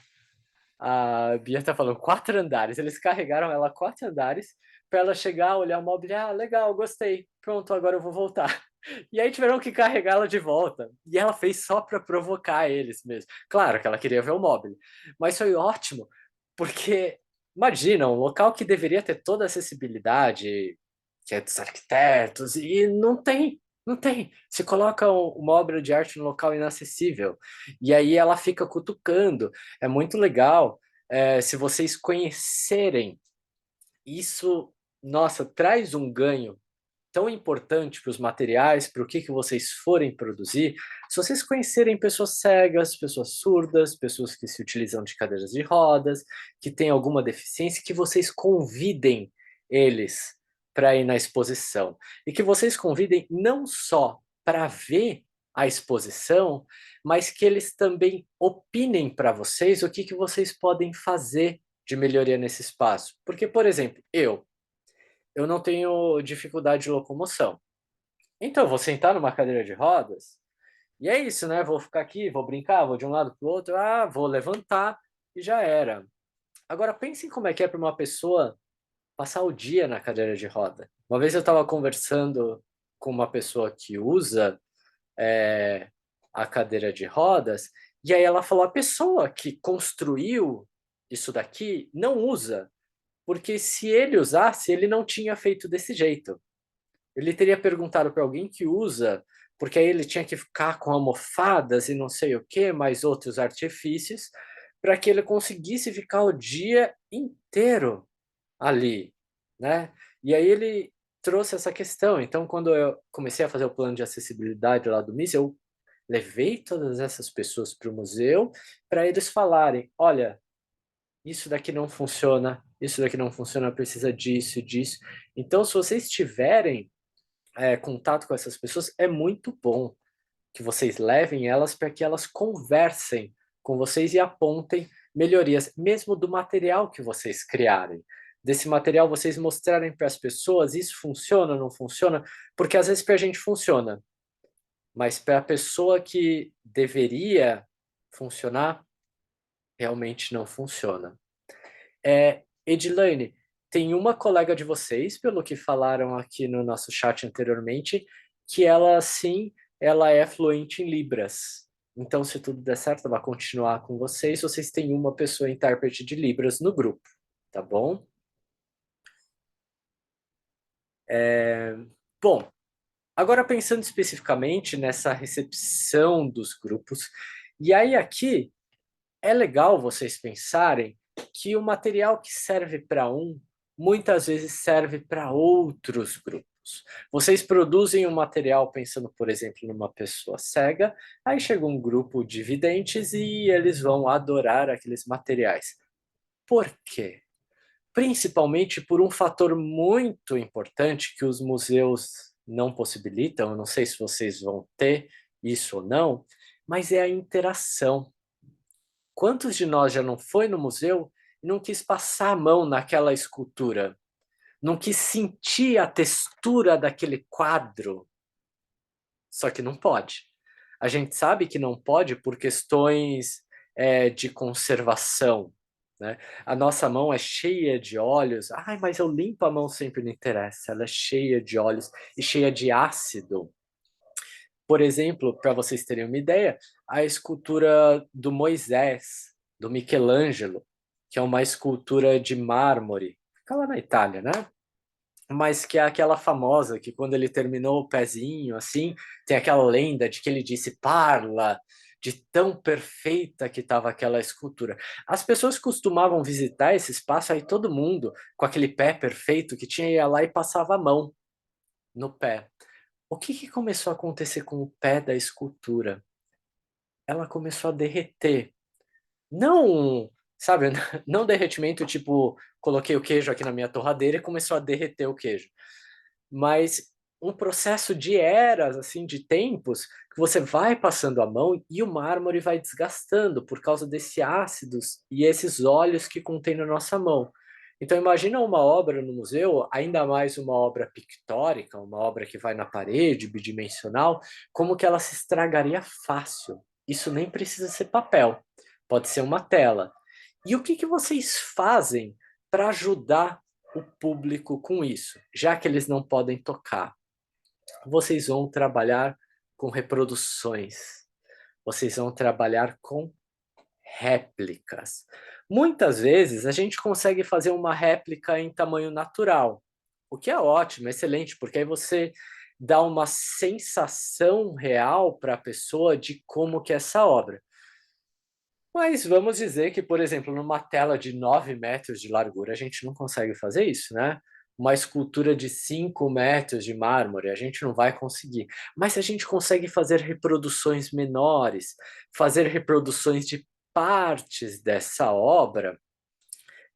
a Bia tá falando 4 andares. Eles carregaram ela 4 andares para ela chegar, olhar o mobile. Ah, legal, gostei. Pronto, agora eu vou voltar. E aí tiveram que carregá-la de volta. E ela fez só para provocar eles mesmo. Claro que ela queria ver o mobile. Mas foi ótimo, porque imagina, um local que deveria ter toda a acessibilidade, que é dos arquitetos, e não tem. Não tem. Se coloca uma obra de arte no local inacessível. E aí ela fica cutucando. É muito legal. Se vocês conhecerem isso, nossa, traz um ganho tão importante para os materiais, para o que vocês forem produzir. Se vocês conhecerem pessoas cegas, pessoas surdas, pessoas que se utilizam de cadeiras de rodas, que têm alguma deficiência, que vocês convidem eles para ir na exposição. E que vocês convidem não só para ver a exposição, mas que eles também opinem para vocês o que vocês podem fazer de melhoria nesse espaço. Porque, por exemplo, eu não tenho dificuldade de locomoção. Então, eu vou sentar numa cadeira de rodas e é isso, né? Vou ficar aqui, vou brincar, vou de um lado para o outro, vou levantar e já era. Agora, pensem como é que é para uma pessoa passar o dia na cadeira de roda. Uma vez eu estava conversando com uma pessoa que usa a cadeira de rodas e aí ela falou, a pessoa que construiu isso daqui não usa, porque se ele usasse, ele não tinha feito desse jeito. Ele teria perguntado para alguém que usa, porque aí ele tinha que ficar com almofadas e não sei o que, mais outros artifícios, para que ele conseguisse ficar o dia inteiro ali, né? E aí ele trouxe essa questão. Então, quando eu comecei a fazer o plano de acessibilidade lá do MIS, eu levei todas essas pessoas para o museu para eles falarem, olha, isso daqui não funciona, isso daqui não funciona, precisa disso, disso. Então, se vocês tiverem contato com essas pessoas, é muito bom que vocês levem elas para que elas conversem com vocês e apontem melhorias, mesmo do material que vocês criarem. Desse material vocês mostrarem para as pessoas isso funciona, não funciona, porque às vezes para a gente funciona, mas para a pessoa que deveria funcionar, realmente não funciona. Edilane, tem uma colega de vocês, pelo que falaram aqui no nosso chat anteriormente, que ela, sim, ela é fluente em Libras. Então, se tudo der certo, ela vai continuar com vocês. Vocês têm uma pessoa intérprete de Libras no grupo, tá bom? Bom, agora pensando especificamente nessa recepção dos grupos, e aí aqui é legal vocês pensarem que o material que serve para um, muitas vezes serve para outros grupos. Vocês produzem um material pensando, por exemplo, numa pessoa cega, aí chega um grupo de videntes e eles vão adorar aqueles materiais. Por quê? Principalmente por um fator muito importante que os museus não possibilitam, eu não sei se vocês vão ter isso ou não, mas é a interação. Quantos de nós já não foi no museu e não quis passar a mão naquela escultura? Não quis sentir a textura daquele quadro? Só que não pode. A gente sabe que não pode por questões de conservação, né? A nossa mão é cheia de óleos. Ai, mas eu limpo a mão sempre, não interessa. Ela é cheia de óleos e cheia de ácido. Por exemplo, para vocês terem uma ideia, a escultura do Moisés, do Michelangelo, que é uma escultura de mármore, fica lá na Itália, né? Mas que é aquela famosa que quando ele terminou o pezinho, assim, tem aquela lenda de que ele disse parla, de tão perfeita que estava aquela escultura. As pessoas costumavam visitar esse espaço, aí todo mundo, com aquele pé perfeito que tinha, ia lá e passava a mão no pé. O que começou a acontecer com o pé da escultura? Ela começou a derreter. Não, sabe, não derretimento tipo, coloquei o queijo aqui na minha torradeira e começou a derreter o queijo. Mas um processo de eras, assim, de tempos, que você vai passando a mão e o mármore vai desgastando por causa desses ácidos e esses óleos que contém na nossa mão. Então imagina uma obra no museu, ainda mais uma obra pictórica, uma obra que vai na parede, bidimensional, como que ela se estragaria fácil. Isso nem precisa ser papel, pode ser uma tela. E o que vocês fazem para ajudar o público com isso, já que eles não podem tocar? Vocês vão trabalhar com reproduções, vocês vão trabalhar com réplicas. Muitas vezes a gente consegue fazer uma réplica em tamanho natural, o que é ótimo, excelente, porque aí você dá uma sensação real para a pessoa de como que é essa obra. Mas vamos dizer que, por exemplo, numa tela de 9 metros de largura, a gente não consegue fazer isso, né? Uma escultura de 5 metros de mármore, a gente não vai conseguir. Mas a gente consegue fazer reproduções menores, fazer reproduções de partes dessa obra,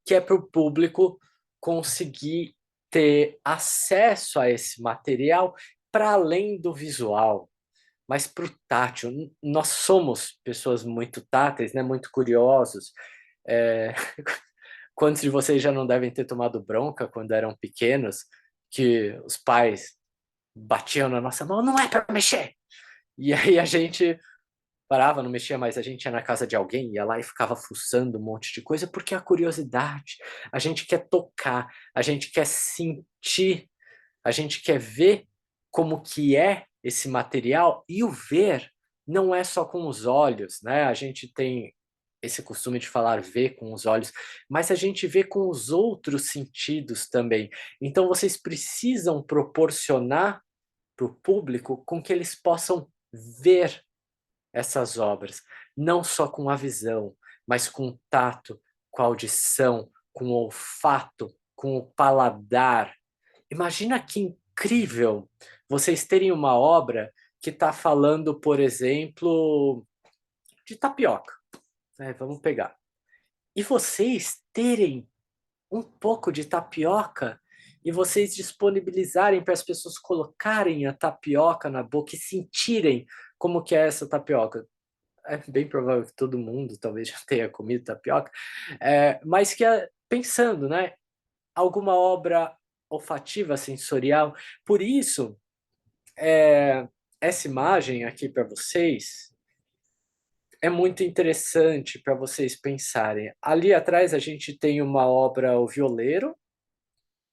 que é para o público conseguir ter acesso a esse material para além do visual, mas para o tátil. Nós somos pessoas muito táteis, né? Muito curiosos. Quantos de vocês já não devem ter tomado bronca quando eram pequenos, que os pais batiam na nossa mão, não é para mexer! E aí a gente parava, não mexia mais, a gente ia na casa de alguém, ia lá e ficava fuçando um monte de coisa, porque a curiosidade, a gente quer tocar, a gente quer sentir, a gente quer ver como que é esse material, e o ver não é só com os olhos, né? A gente tem esse costume de falar ver com os olhos, mas a gente vê com os outros sentidos também. Então vocês precisam proporcionar para o público com que eles possam ver essas obras, não só com a visão, mas com o tato, com a audição, com o olfato, com o paladar. Imagina que incrível vocês terem uma obra que está falando, por exemplo, de tapioca. Vamos pegar. E vocês terem um pouco de tapioca e vocês disponibilizarem para as pessoas colocarem a tapioca na boca e sentirem como que é essa tapioca. É bem provável que todo mundo talvez já tenha comido tapioca, mas que pensando, né? Alguma obra olfativa, sensorial. Por isso, essa imagem aqui para vocês é muito interessante para vocês pensarem. Ali atrás a gente tem uma obra O Violeiro,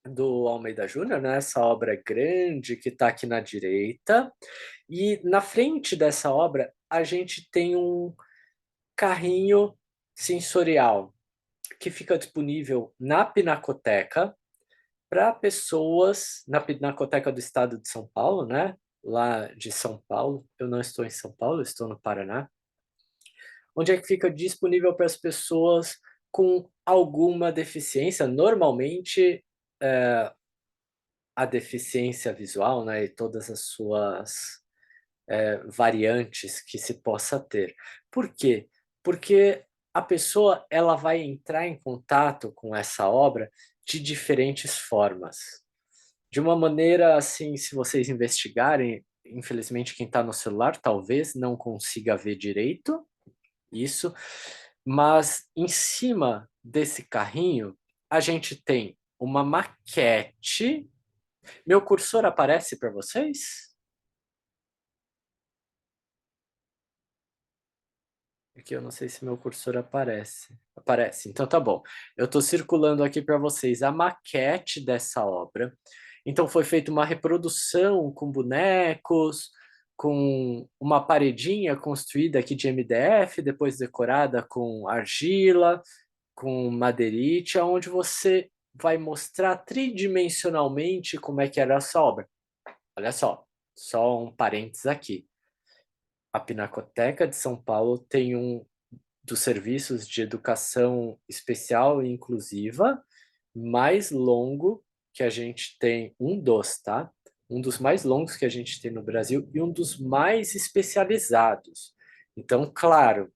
do Almeida Júnior, né? Essa obra grande que está aqui na direita. E na frente dessa obra a gente tem um carrinho sensorial que fica disponível na Pinacoteca para pessoas, na Pinacoteca do Estado de São Paulo, né? Lá de São Paulo. Eu não estou em São Paulo, estou no Paraná. Onde é que fica disponível para as pessoas com alguma deficiência, normalmente a deficiência visual, né, e todas as suas variantes que se possa ter. Por quê? Porque a pessoa ela vai entrar em contato com essa obra de diferentes formas. De uma maneira assim, se vocês investigarem, infelizmente quem está no celular talvez não consiga ver direito isso, mas em cima desse carrinho a gente tem uma maquete. Meu cursor aparece para vocês? Aqui eu não sei se meu cursor aparece. Aparece, então tá bom. Eu estou circulando aqui para vocês a maquete dessa obra. Então foi feita uma reprodução com bonecos, com uma paredinha construída aqui de MDF, depois decorada com argila, com madeirite, onde você vai mostrar tridimensionalmente como é que era essa obra. Olha só um parênteses aqui. a Pinacoteca de São Paulo tem um dos serviços de educação especial e inclusiva mais longo que a gente tem, tá? Um dos mais longos que a gente tem no Brasil e um dos mais especializados. Então, claro,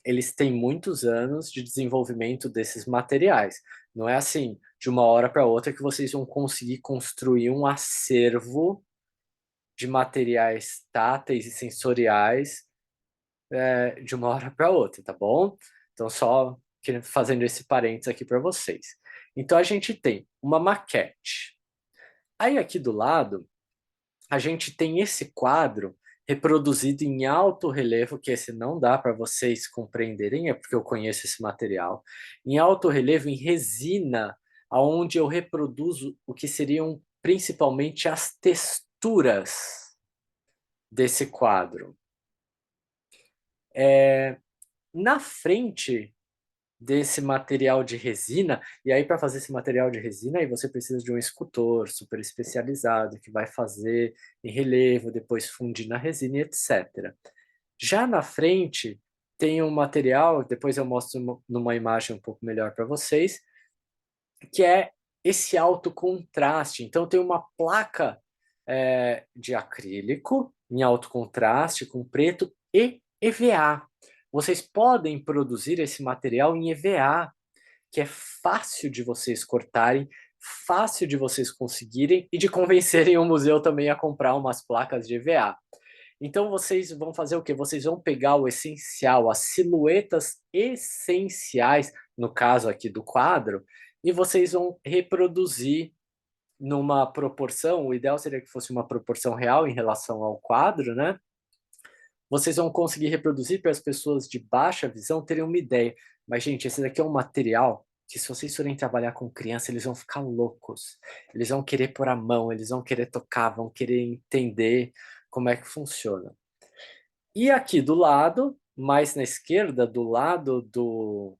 eles têm muitos anos de desenvolvimento desses materiais. Não é assim, de uma hora para outra, que vocês vão conseguir construir um acervo de materiais táteis e sensoriais de uma hora para outra, tá bom? Então, só fazendo esse parênteses aqui para vocês. Então, a gente tem uma maquete. Aí, aqui do lado, a gente tem esse quadro reproduzido em alto relevo, que esse não dá para vocês compreenderem, é porque eu conheço esse material, em alto relevo, em resina, onde eu reproduzo o que seriam principalmente as texturas desse quadro. Na frente desse material de resina, e aí para fazer esse material de resina, aí você precisa de um escultor super especializado, que vai fazer em relevo, depois fundir na resina, etc. Já na frente tem um material, depois eu mostro numa imagem um pouco melhor para vocês, que é esse alto contraste. Então tem uma placa de acrílico em alto contraste com preto e EVA. Vocês podem produzir esse material em EVA, que é fácil de vocês cortarem, fácil de vocês conseguirem e de convencerem o museu também a comprar umas placas de EVA. Então vocês vão fazer o quê? Vocês vão pegar o essencial, as silhuetas essenciais, no caso aqui do quadro, e vocês vão reproduzir numa proporção, o ideal seria que fosse uma proporção real em relação ao quadro, né? Vocês vão conseguir reproduzir para as pessoas de baixa visão terem uma ideia. Mas, gente, esse daqui é um material que, se vocês forem trabalhar com criança, eles vão ficar loucos. Eles vão querer pôr a mão, eles vão querer tocar, vão querer entender como é que funciona. E aqui do lado, mais na esquerda, do lado do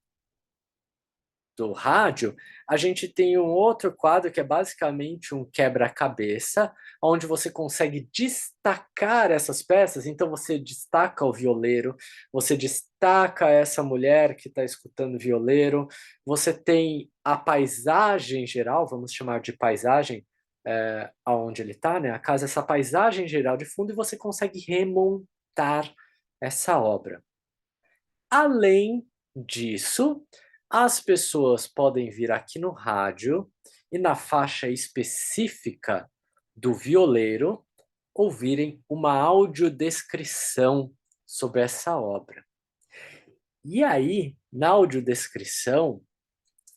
rádio, a gente tem um outro quadro que é basicamente um quebra-cabeça, onde você consegue destacar essas peças. Então você destaca o violeiro, você destaca essa mulher que está escutando violeiro, você tem a paisagem geral, vamos chamar de paisagem, aonde ele está, né? A casa, essa paisagem geral de fundo, e você consegue remontar essa obra. Além disso, as pessoas podem vir aqui no rádio e na faixa específica do violeiro ouvirem uma audiodescrição sobre essa obra. E aí, na audiodescrição,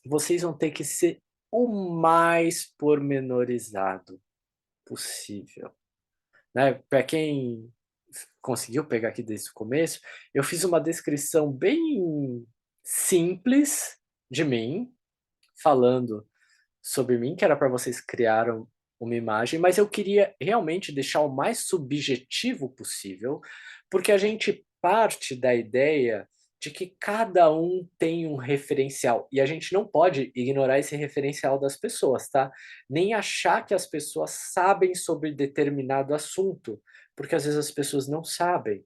vocês vão ter que ser o mais pormenorizado possível. Né? Para quem conseguiu pegar aqui desde o começo, eu fiz uma descrição bem simples de mim, falando sobre mim, que era para vocês criarem uma imagem, mas eu queria realmente deixar o mais subjetivo possível, porque a gente parte da ideia de que cada um tem um referencial, e a gente não pode ignorar esse referencial das pessoas, tá? Nem achar que as pessoas sabem sobre determinado assunto, porque às vezes as pessoas não sabem.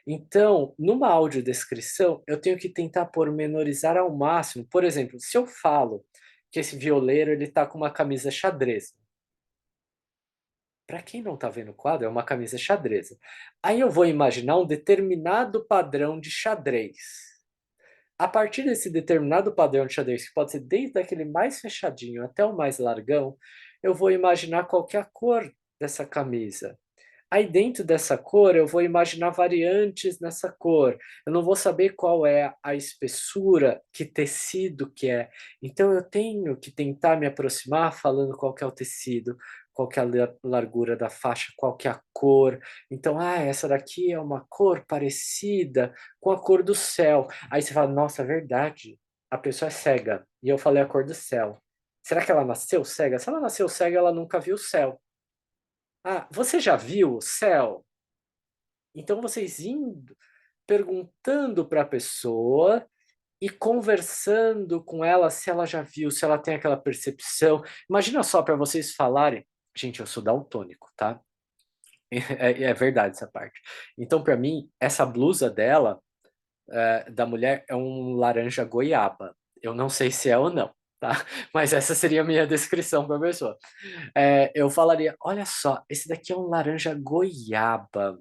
Então, numa audiodescrição, eu tenho que tentar pormenorizar ao máximo. Por exemplo, se eu falo que esse violeiro ele tá com uma camisa xadrez. Para quem não está vendo o quadro, é uma camisa xadrez. Aí eu vou imaginar um determinado padrão de xadrez. A partir desse determinado padrão de xadrez, que pode ser desde aquele mais fechadinho até o mais largão, eu vou imaginar qual que é a cor dessa camisa. Aí dentro dessa cor eu vou imaginar variantes nessa cor. Eu não vou saber qual é a espessura, que tecido que é. Então eu tenho que tentar me aproximar falando qual que é o tecido, qual que é a largura da faixa, qual que é a cor. Então, essa daqui é uma cor parecida com a cor do céu. Aí você fala, nossa, é verdade, a pessoa é cega. E eu falei a cor do céu. Será que ela nasceu cega? Se ela nasceu cega, ela nunca viu o céu. Você já viu o céu? Então vocês indo, perguntando para a pessoa e conversando com ela se ela já viu, se ela tem aquela percepção. Imagina só para vocês falarem, gente, eu sou daltônico, tá? É verdade essa parte. Então, para mim, essa blusa dela, da mulher, é um laranja goiaba. Eu não sei se é ou não, tá? Mas essa seria a minha descrição para a pessoa. Eu falaria, olha só, esse daqui é um laranja goiaba.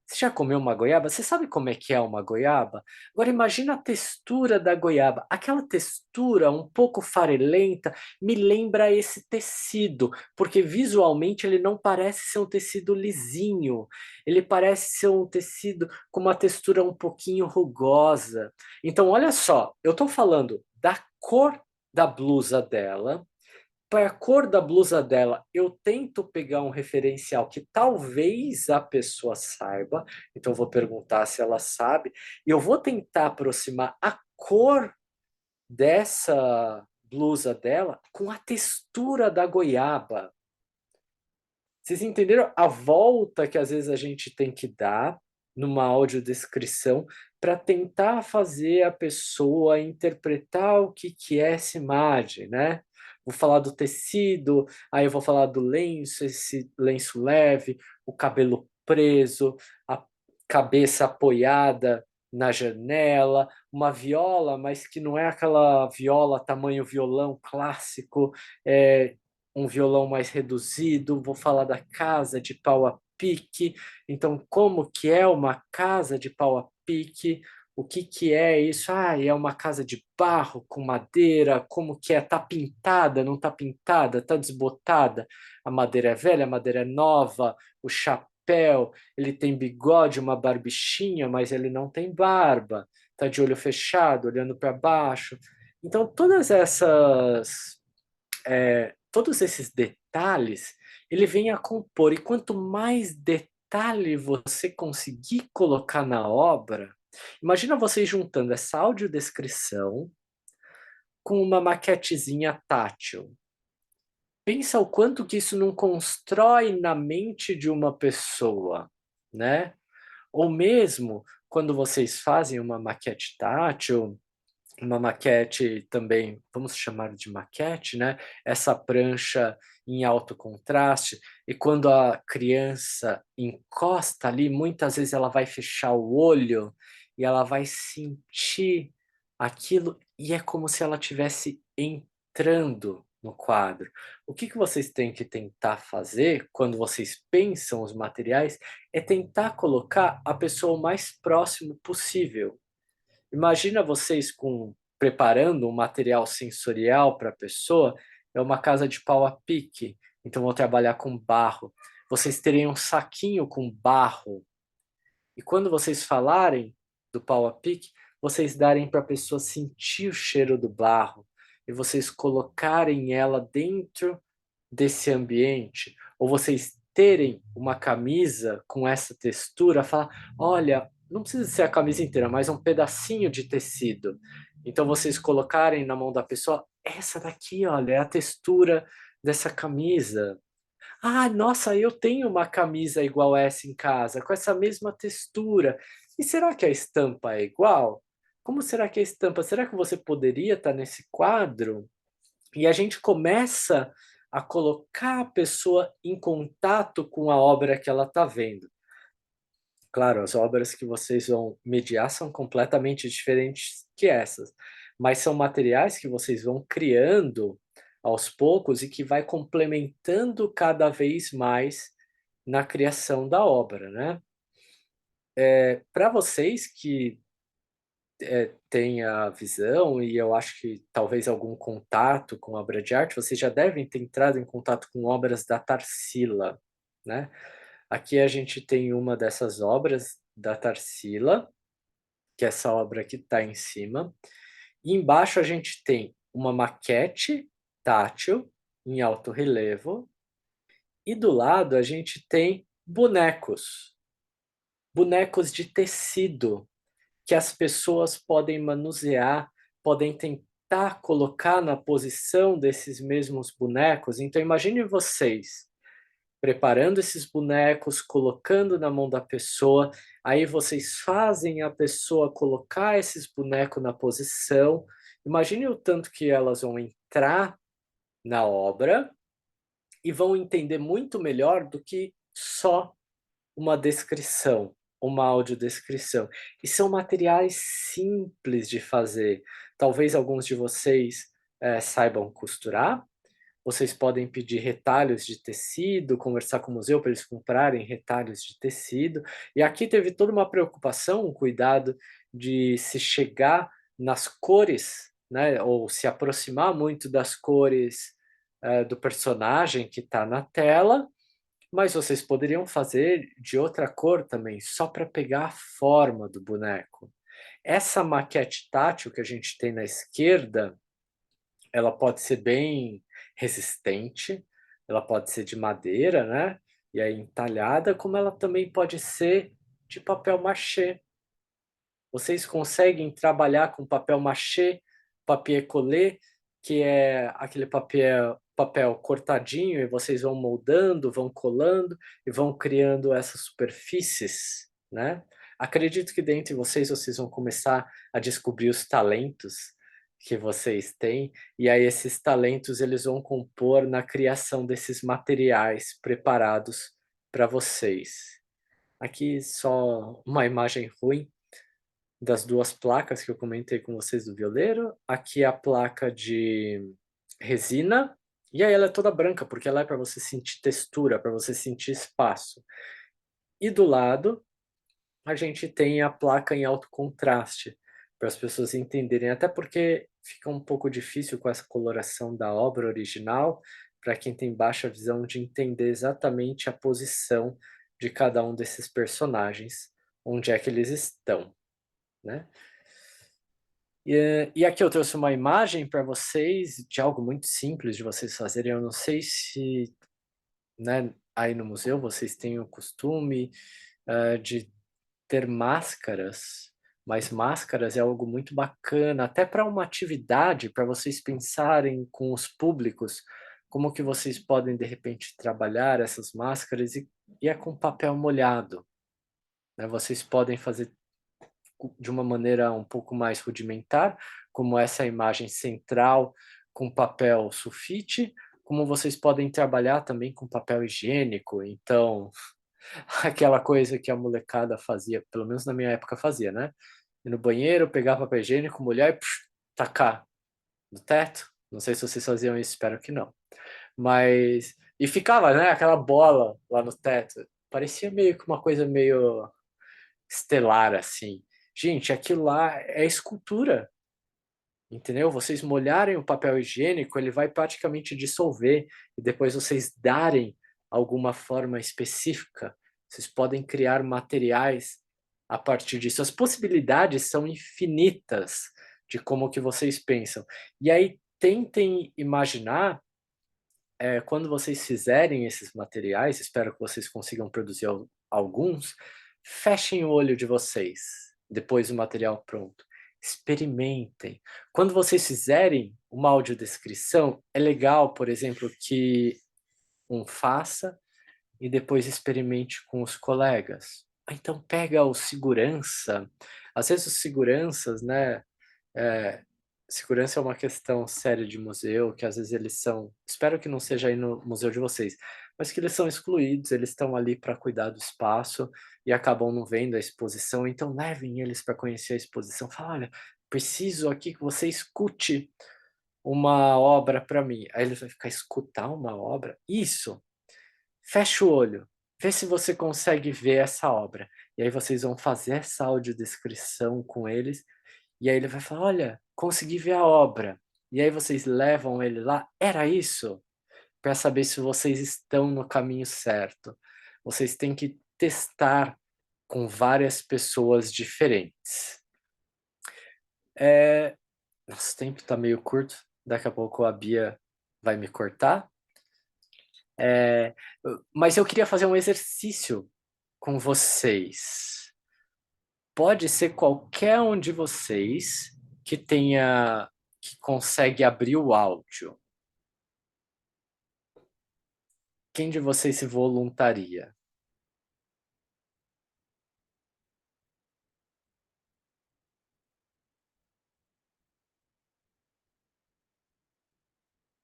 Você já comeu uma goiaba? Você sabe como é que é uma goiaba? Agora imagina a textura da goiaba. Aquela textura um pouco farelenta me lembra esse tecido, porque visualmente ele não parece ser um tecido lisinho. Ele parece ser um tecido com uma textura um pouquinho rugosa. Então, olha só, eu estou falando da cor da blusa dela. Para a cor da blusa dela, eu tento pegar um referencial que talvez a pessoa saiba, então eu vou perguntar se ela sabe, e eu vou tentar aproximar a cor dessa blusa dela com a textura da goiaba. Vocês entenderam a volta que às vezes a gente tem que dar numa audiodescrição para tentar fazer a pessoa interpretar o que é essa imagem, né? Vou falar do tecido, aí eu vou falar do lenço, esse lenço leve, o cabelo preso, a cabeça apoiada na janela, uma viola, mas que não é aquela viola tamanho violão clássico, um violão mais reduzido, vou falar da casa de pau a pique. Então, como que é uma casa de pau a pique? O que é isso? É uma casa de barro com madeira, como que é? Tá pintada, não tá pintada, tá desbotada? A madeira é velha, a madeira é nova, o chapéu, ele tem bigode, uma barbichinha, mas ele não tem barba. Tá de olho fechado, olhando para baixo. Então, todos esses detalhes, ele vem a compor. E quanto mais detalhe você conseguir colocar na obra, imagina você juntando essa audiodescrição com uma maquetezinha tátil. Pensa o quanto que isso não constrói na mente de uma pessoa, né? Ou mesmo quando vocês fazem uma maquete tátil, uma maquete também, vamos chamar de maquete, né? Essa prancha em alto contraste, e quando a criança encosta ali, muitas vezes ela vai fechar o olho e ela vai sentir aquilo, e é como se ela estivesse entrando no quadro. O que vocês têm que tentar fazer quando vocês pensam os materiais é tentar colocar a pessoa o mais próximo possível. Imagina vocês preparando um material sensorial para a pessoa, é uma casa de pau a pique, então vão trabalhar com barro. Vocês terem um saquinho com barro. E quando vocês falarem do pau a pique, vocês darem para a pessoa sentir o cheiro do barro e vocês colocarem ela dentro desse ambiente, ou vocês terem uma camisa com essa textura, falar, olha, não precisa ser a camisa inteira, mas um pedacinho de tecido. Então vocês colocarem na mão da pessoa, essa daqui, olha, é a textura dessa camisa. Nossa, eu tenho uma camisa igual essa em casa, com essa mesma textura. E será que a estampa é igual? Como será que é a estampa? Será que você poderia estar nesse quadro? E a gente começa a colocar a pessoa em contato com a obra que ela está vendo. Claro, as obras que vocês vão mediar são completamente diferentes que essas, mas são materiais que vocês vão criando aos poucos e que vai complementando cada vez mais na criação da obra, né? Para vocês que têm a visão, e eu acho que talvez algum contato com obra de arte, vocês já devem ter entrado em contato com obras da Tarsila, né? Aqui a gente tem uma dessas obras da Tarsila, que é essa obra que está em cima. E embaixo a gente tem uma maquete tátil em alto relevo. E do lado a gente tem bonecos. Bonecos de tecido que as pessoas podem manusear, podem tentar colocar na posição desses mesmos bonecos. Então imagine vocês preparando esses bonecos, colocando na mão da pessoa, aí vocês fazem a pessoa colocar esses bonecos na posição. Imagine o tanto que elas vão entrar na obra e vão entender muito melhor do que só uma descrição, uma audiodescrição. E são materiais simples de fazer. Talvez alguns de vocês saibam costurar. Vocês podem pedir retalhos de tecido, conversar com o museu para eles comprarem retalhos de tecido. E aqui teve toda uma preocupação, um cuidado de se chegar nas cores, né, ou se aproximar muito das cores do personagem que está na tela, mas vocês poderiam fazer de outra cor também, só para pegar a forma do boneco. Essa maquete tátil que a gente tem na esquerda, ela pode ser bem resistente, ela pode ser de madeira, né? E aí entalhada, como ela também pode ser de papel machê. Vocês conseguem trabalhar com papel machê, papier collé, que é aquele papel cortadinho, e vocês vão moldando, vão colando e vão criando essas superfícies, né? Acredito que dentro de vocês vão começar a descobrir os talentos que vocês têm, e aí esses talentos eles vão compor na criação desses materiais preparados para vocês. Aqui só uma imagem ruim das duas placas que eu comentei com vocês do violeiro. Aqui é a placa de resina, e aí ela é toda branca, porque ela é para você sentir textura, para você sentir espaço. E do lado, a gente tem a placa em alto contraste, para as pessoas entenderem, até porque fica um pouco difícil com essa coloração da obra original, para quem tem baixa visão, de entender exatamente a posição de cada um desses personagens, onde é que eles estão, né? E aqui eu trouxe uma imagem para vocês de algo muito simples de vocês fazerem. Eu não sei se, né, aí no museu vocês têm o costume de ter máscaras, mas máscaras é algo muito bacana, até para uma atividade, para vocês pensarem com os públicos, como que vocês podem, de repente, trabalhar essas máscaras e é com papel molhado, né? Vocês podem fazer de uma maneira um pouco mais rudimentar, como essa imagem central com papel sulfite, como vocês podem trabalhar também com papel higiênico. Então, aquela coisa que a molecada fazia, pelo menos na minha época fazia, né? Ir no banheiro, pegar papel higiênico, molhar e tacar no teto. Não sei se vocês faziam isso, espero que não. Mas e ficava, né, aquela bola lá no teto. Parecia meio que uma coisa meio estelar assim. Gente, aquilo lá é escultura, entendeu? Vocês molharem o papel higiênico, ele vai praticamente dissolver e depois vocês darem alguma forma específica. Vocês podem criar materiais a partir disso. As possibilidades são infinitas de como que vocês pensam. E aí tentem imaginar quando vocês fizerem esses materiais, espero que vocês consigam produzir alguns, fechem o olho de vocês depois do material pronto. Experimentem. Quando vocês fizerem uma audiodescrição, é legal, por exemplo, que um faça e depois experimente com os colegas. Então pega o segurança. Às vezes os seguranças, né? É, segurança é uma questão séria de museu, que às vezes eles são, espero que não seja aí no museu de vocês, mas que eles são excluídos, eles estão ali para cuidar do espaço e acabam não vendo a exposição, então levem eles para conhecer a exposição. Fala, olha, preciso aqui que você escute uma obra para mim. Aí ele vai ficar, escutar uma obra? Isso! Fecha o olho, vê se você consegue ver essa obra. E aí vocês vão fazer essa audiodescrição com eles, e aí ele vai falar, olha, consegui ver a obra. E aí vocês levam ele lá, era isso? Para saber se vocês estão no caminho certo. Vocês têm que testar com várias pessoas diferentes. Nosso tempo está meio curto, daqui a pouco a Bia vai me cortar. Mas eu queria fazer um exercício com vocês. Pode ser qualquer um de vocês que consegue abrir o áudio. Quem de vocês se voluntaria?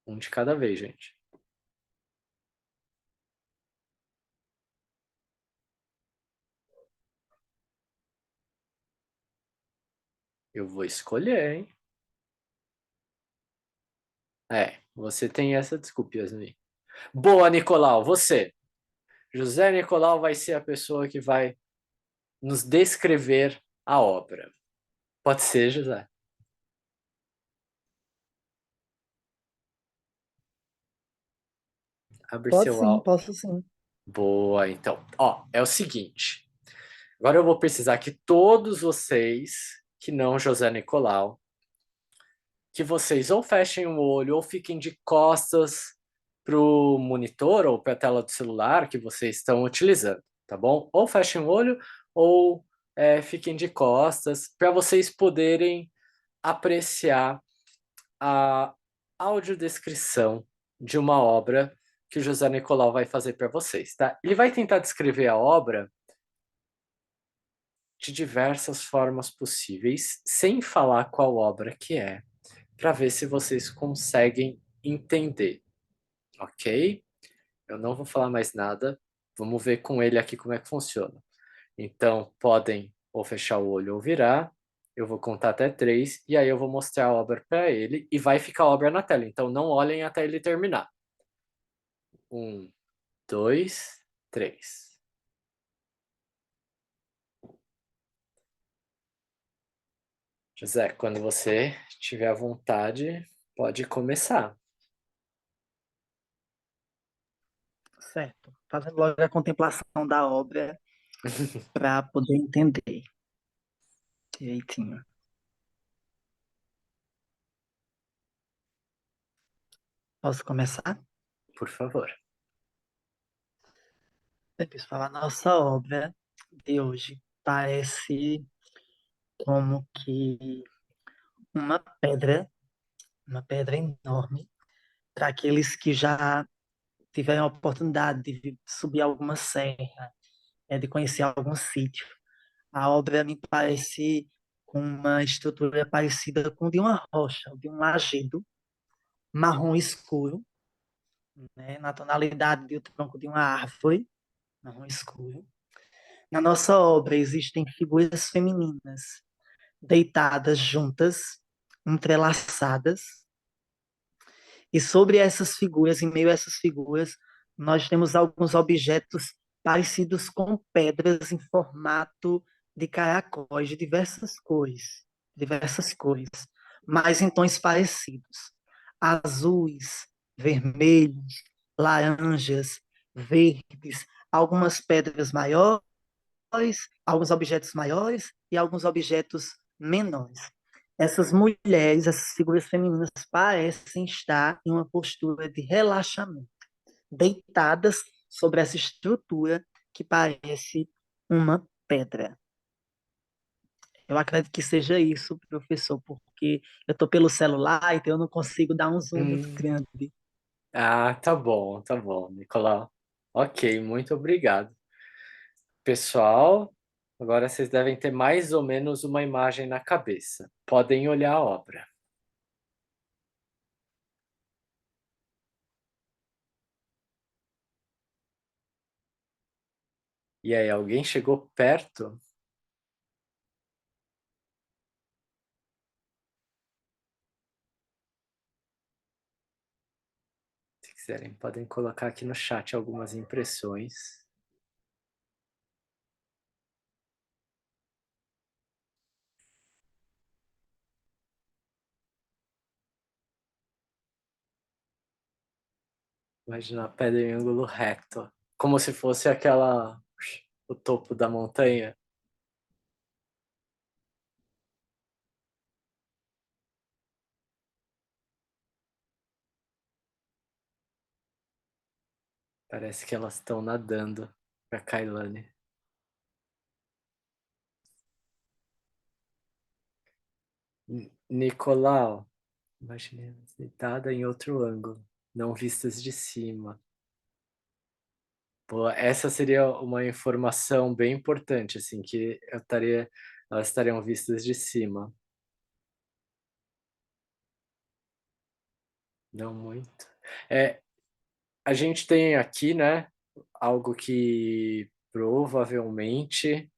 Um de cada vez, gente. Eu vou escolher, hein? Você tem essa desculpa, Yasmin. Boa, Nicolau, você. José Nicolau vai ser a pessoa que vai nos descrever a obra. Pode ser, José? Abre Pode seu sim, áudio. posso sim. Boa, então. É o seguinte. Agora eu vou precisar que todos vocês, que não José Nicolau, que vocês ou fechem o olho ou fiquem de costas para o monitor ou para a tela do celular que vocês estão utilizando, tá bom? Ou fechem o olho ou fiquem de costas para vocês poderem apreciar a audiodescrição de uma obra que o José Nicolau vai fazer para vocês, tá? Ele vai tentar descrever a obra de diversas formas possíveis, sem falar qual obra que é, para ver se vocês conseguem entender, ok? Eu não vou falar mais nada, vamos ver com ele aqui como é que funciona. Então, podem ou fechar o olho ou virar, eu vou contar até 3, e aí eu vou mostrar a obra para ele, e vai ficar a obra na tela, então não olhem até ele terminar. 1, 2, 3. José, quando você tiver à vontade, pode começar. Certo. Fazendo logo a contemplação da obra para poder entender direitinho. Posso começar? Por favor. Pessoal, a nossa obra de hoje parece como que uma pedra enorme, para aqueles que já tiveram a oportunidade de subir alguma serra, de conhecer algum sítio. A obra me parece com uma estrutura parecida com de uma rocha, de um lajedo marrom escuro, né, na tonalidade do tronco de uma árvore, marrom escuro. Na nossa obra existem figuras femininas deitadas juntas, entrelaçadas, e sobre essas figuras, em meio a essas figuras, nós temos alguns objetos parecidos com pedras em formato de caracóis de diversas cores, mas em tons parecidos. Azuis, vermelhos, laranjas, verdes, algumas pedras maiores, alguns objetos maiores e alguns objetos menores. Essas mulheres, essas figuras femininas, parecem estar em uma postura de relaxamento, deitadas sobre essa estrutura que parece uma pedra. Eu acredito que seja isso, professor, porque eu estou pelo celular, então eu não consigo dar um zoom muito grande. Tá bom, Nicolau. Ok, muito obrigado. Pessoal, agora vocês devem ter mais ou menos uma imagem na cabeça. Podem olhar a obra. E aí, alguém chegou perto? Se quiserem, podem colocar aqui no chat algumas impressões. Imagina a pedra em ângulo reto, como se fosse o topo da montanha. Parece que elas estão nadando para Kailane. Nicolau, imaginei elas deitada em outro ângulo, não vistas de cima. Pô, essa seria uma informação bem importante, assim, que elas estariam vistas de cima. Não muito. A gente tem aqui, né, algo que provavelmente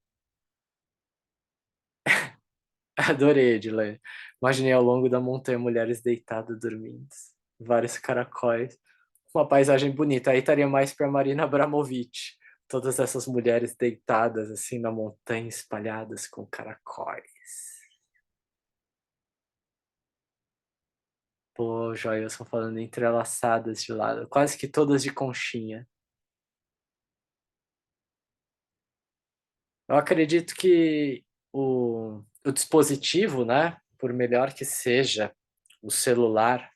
Adorei, Edilene. Imaginei ao longo da montanha mulheres deitadas, dormindo, vários caracóis, uma paisagem bonita. Aí estaria mais para Marina Abramovic, todas essas mulheres deitadas assim na montanha, espalhadas com caracóis. Pô, Joilson falando entrelaçadas de lado, quase que todas de conchinha. Eu acredito que o dispositivo, né, por melhor que seja o celular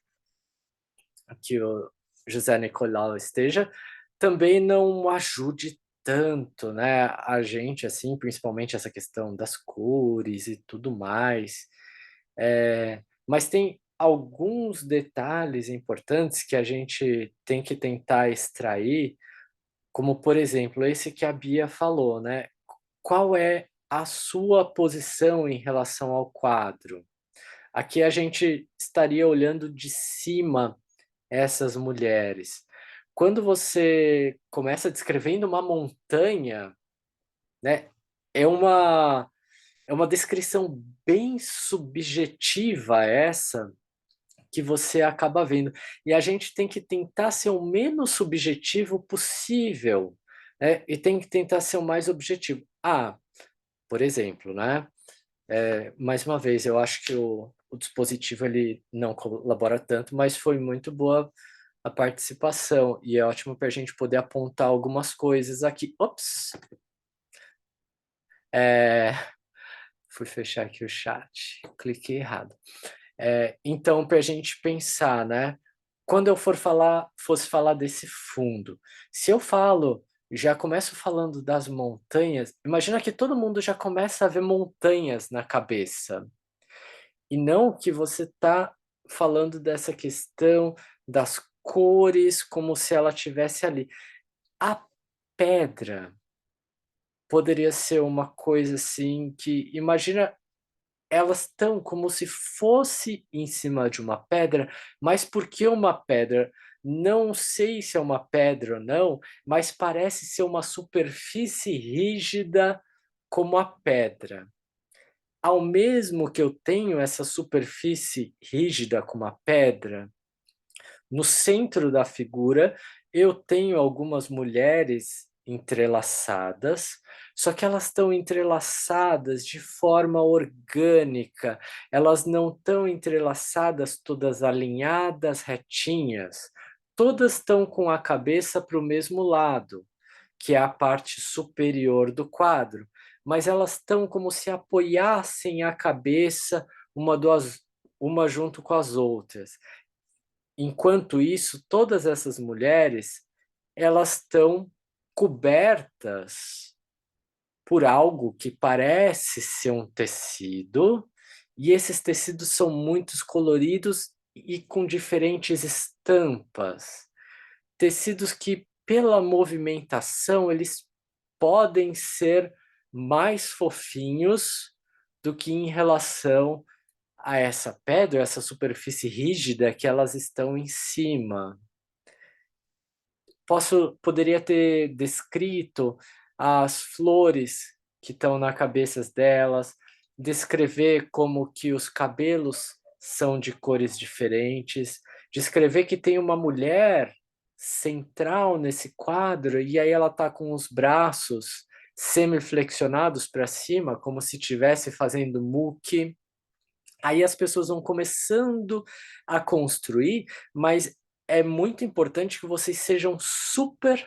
que o José Nicolau esteja, também não ajude tanto, né, a gente, assim, principalmente essa questão das cores e tudo mais. Mas tem alguns detalhes importantes que a gente tem que tentar extrair, como, por exemplo, esse que a Bia falou, né? Qual é a sua posição em relação ao quadro? Aqui a gente estaria olhando de cima essas mulheres. Quando você começa descrevendo uma montanha, né, é uma descrição bem subjetiva essa que você acaba vendo. E a gente tem que tentar ser o menos subjetivo possível, né? E tem que tentar ser o mais objetivo. Por exemplo, né? Mais uma vez, eu acho que o dispositivo ele não colabora tanto, mas foi muito boa a participação e é ótimo para a gente poder apontar algumas coisas aqui. Ops! Fui fechar aqui o chat, cliquei errado. Então, para a gente pensar, né? Quando eu fosse falar desse fundo, se eu já começo falando das montanhas, imagina que todo mundo já começa a ver montanhas na cabeça. E não que você está falando dessa questão das cores como se ela tivesse ali. A pedra poderia ser uma coisa assim que, imagina, elas estão como se fosse em cima de uma pedra, mas por que uma pedra? Não sei se é uma pedra ou não, mas parece ser uma superfície rígida como a pedra. Ao mesmo que eu tenho essa superfície rígida como a pedra, no centro da figura eu tenho algumas mulheres entrelaçadas, só que elas estão entrelaçadas de forma orgânica, elas não estão entrelaçadas todas alinhadas, retinhas, todas estão com a cabeça para o mesmo lado, que é a parte superior do quadro, mas elas estão como se apoiassem a cabeça uma junto com as outras. Enquanto isso, todas essas mulheres, elas estão cobertas por algo que parece ser um tecido, e esses tecidos são muito coloridos e com diferentes estampas. Tecidos que, pela movimentação, eles podem ser mais fofinhos do que em relação a essa pedra, essa superfície rígida que elas estão em cima. Poderia ter descrito as flores que estão na cabeça delas, descrever como que os cabelos são de cores diferentes, descrever que tem uma mulher central nesse quadro e aí ela está com os braços semiflexionados para cima, como se estivesse fazendo muque. Aí as pessoas vão começando a construir, mas é muito importante que vocês sejam super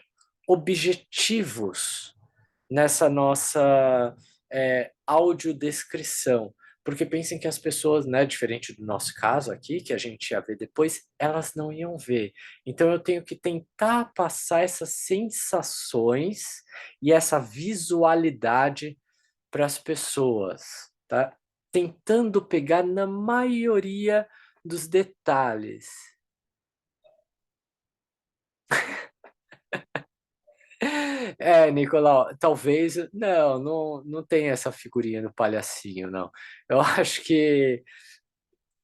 objetivos nessa nossa audiodescrição. Porque pensem que as pessoas, né, diferente do nosso caso aqui, que a gente ia ver depois, elas não iam ver. Então eu tenho que tentar passar essas sensações e essa visualidade para as pessoas, tá? Tentando pegar na maioria dos detalhes. Nicolau, talvez. Não tem essa figurinha do palhacinho, não. Eu acho que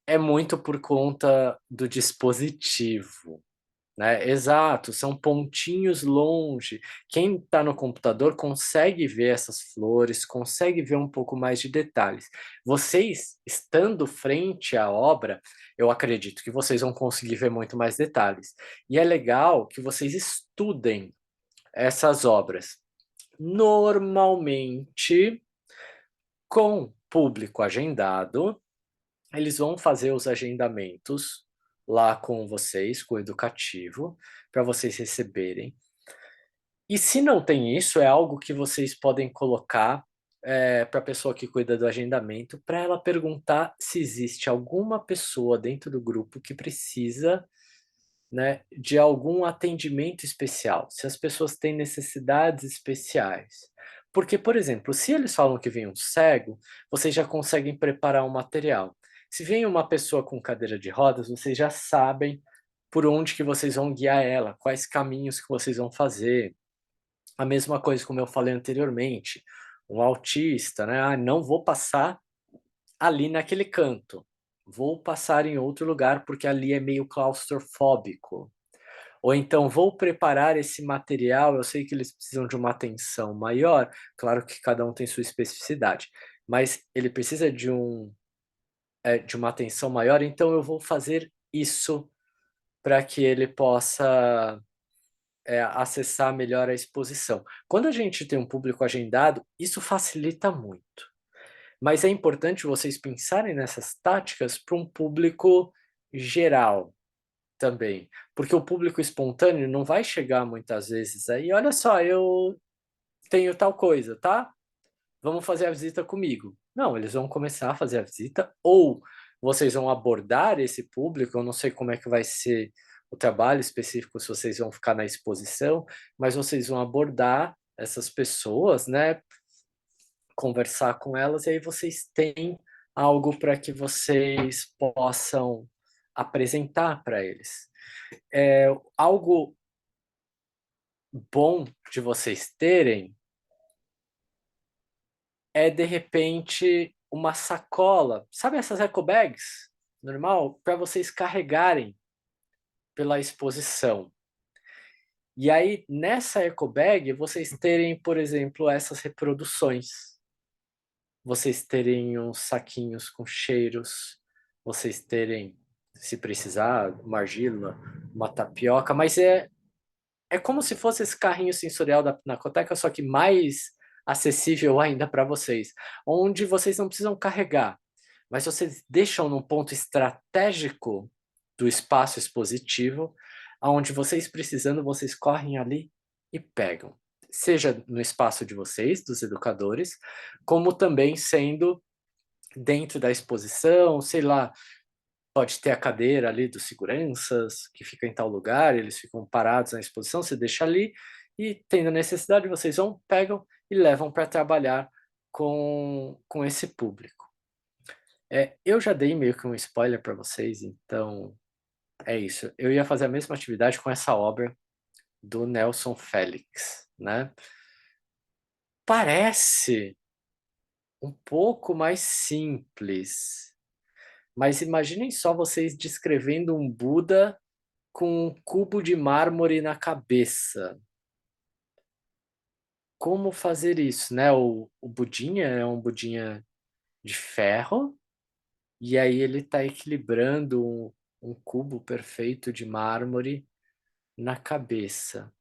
é muito por conta do dispositivo. né? Exato, são pontinhos longe. Quem está no computador consegue ver essas flores, consegue ver um pouco mais de detalhes. Vocês, estando frente à obra, eu acredito que vocês vão conseguir ver muito mais detalhes. E é legal que vocês estudem essas obras. Normalmente, com público agendado, eles vão fazer os agendamentos lá com vocês, com o educativo, para vocês receberem. E se não tem isso, é algo que vocês podem colocar para a pessoa que cuida do agendamento, para ela perguntar se existe alguma pessoa dentro do grupo que precisa, né, de algum atendimento especial, se as pessoas têm necessidades especiais. Porque, por exemplo, se eles falam que vem um cego, vocês já conseguem preparar um material. Se vem uma pessoa com cadeira de rodas, vocês já sabem por onde que vocês vão guiar ela, quais caminhos que vocês vão fazer. A mesma coisa como eu falei anteriormente, um autista, né? Ah, não vou passar ali naquele canto, vou passar em outro lugar porque ali é meio claustrofóbico. Ou então, vou preparar esse material, eu sei que eles precisam de uma atenção maior, claro que cada um tem sua especificidade, mas ele precisa de uma atenção maior, então eu vou fazer isso para que ele possa acessar melhor a exposição. Quando a gente tem um público agendado, isso facilita muito. Mas é importante vocês pensarem nessas táticas para um público geral também, porque o público espontâneo não vai chegar muitas vezes aí, olha só, eu tenho tal coisa, tá? Vamos fazer a visita comigo. Não, eles vão começar a fazer a visita, ou vocês vão abordar esse público, eu não sei como é que vai ser o trabalho específico, se vocês vão ficar na exposição, mas vocês vão abordar essas pessoas, né? Conversar com elas, e aí vocês têm algo para que vocês possam apresentar para eles. Algo bom de vocês terem é, de repente, uma sacola, sabe essas eco bags, normal, para vocês carregarem pela exposição. E aí, nessa eco bag, vocês terem, por exemplo, essas reproduções. Vocês terem uns saquinhos com cheiros, vocês terem, se precisar, uma argila, uma tapioca, mas é como se fosse esse carrinho sensorial da Pinacoteca, só que mais acessível ainda para vocês, onde vocês não precisam carregar, mas vocês deixam num ponto estratégico do espaço expositivo, onde vocês precisando, vocês correm ali e pegam. Seja no espaço de vocês, dos educadores, como também sendo dentro da exposição, sei lá, pode ter a cadeira ali dos seguranças, que fica em tal lugar, eles ficam parados na exposição, você deixa ali, e tendo necessidade, vocês vão, pegam e levam para trabalhar com esse público. Eu já dei meio que um spoiler para vocês, então é isso. Eu ia fazer a mesma atividade com essa obra do Nelson Félix, né? Parece um pouco mais simples, mas imaginem só vocês descrevendo um Buda com um cubo de mármore na cabeça. Como fazer isso, né? O Budinha é um Budinha de ferro, e aí ele está equilibrando um cubo perfeito de mármore na cabeça.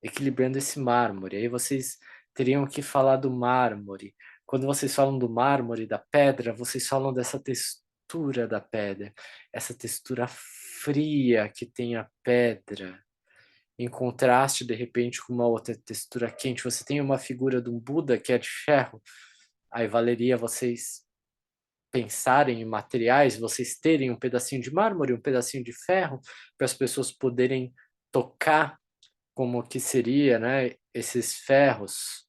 Equilibrando esse mármore. Aí vocês teriam que falar do mármore. Quando vocês falam do mármore, da pedra, vocês falam dessa textura da pedra, essa textura fria que tem a pedra, em contraste, de repente, com uma outra textura quente. Você tem uma figura de um Buda que é de ferro, aí valeria vocês pensarem em materiais, vocês terem um pedacinho de mármore, um pedacinho de ferro, para as pessoas poderem tocar como que seria, né, esses ferros,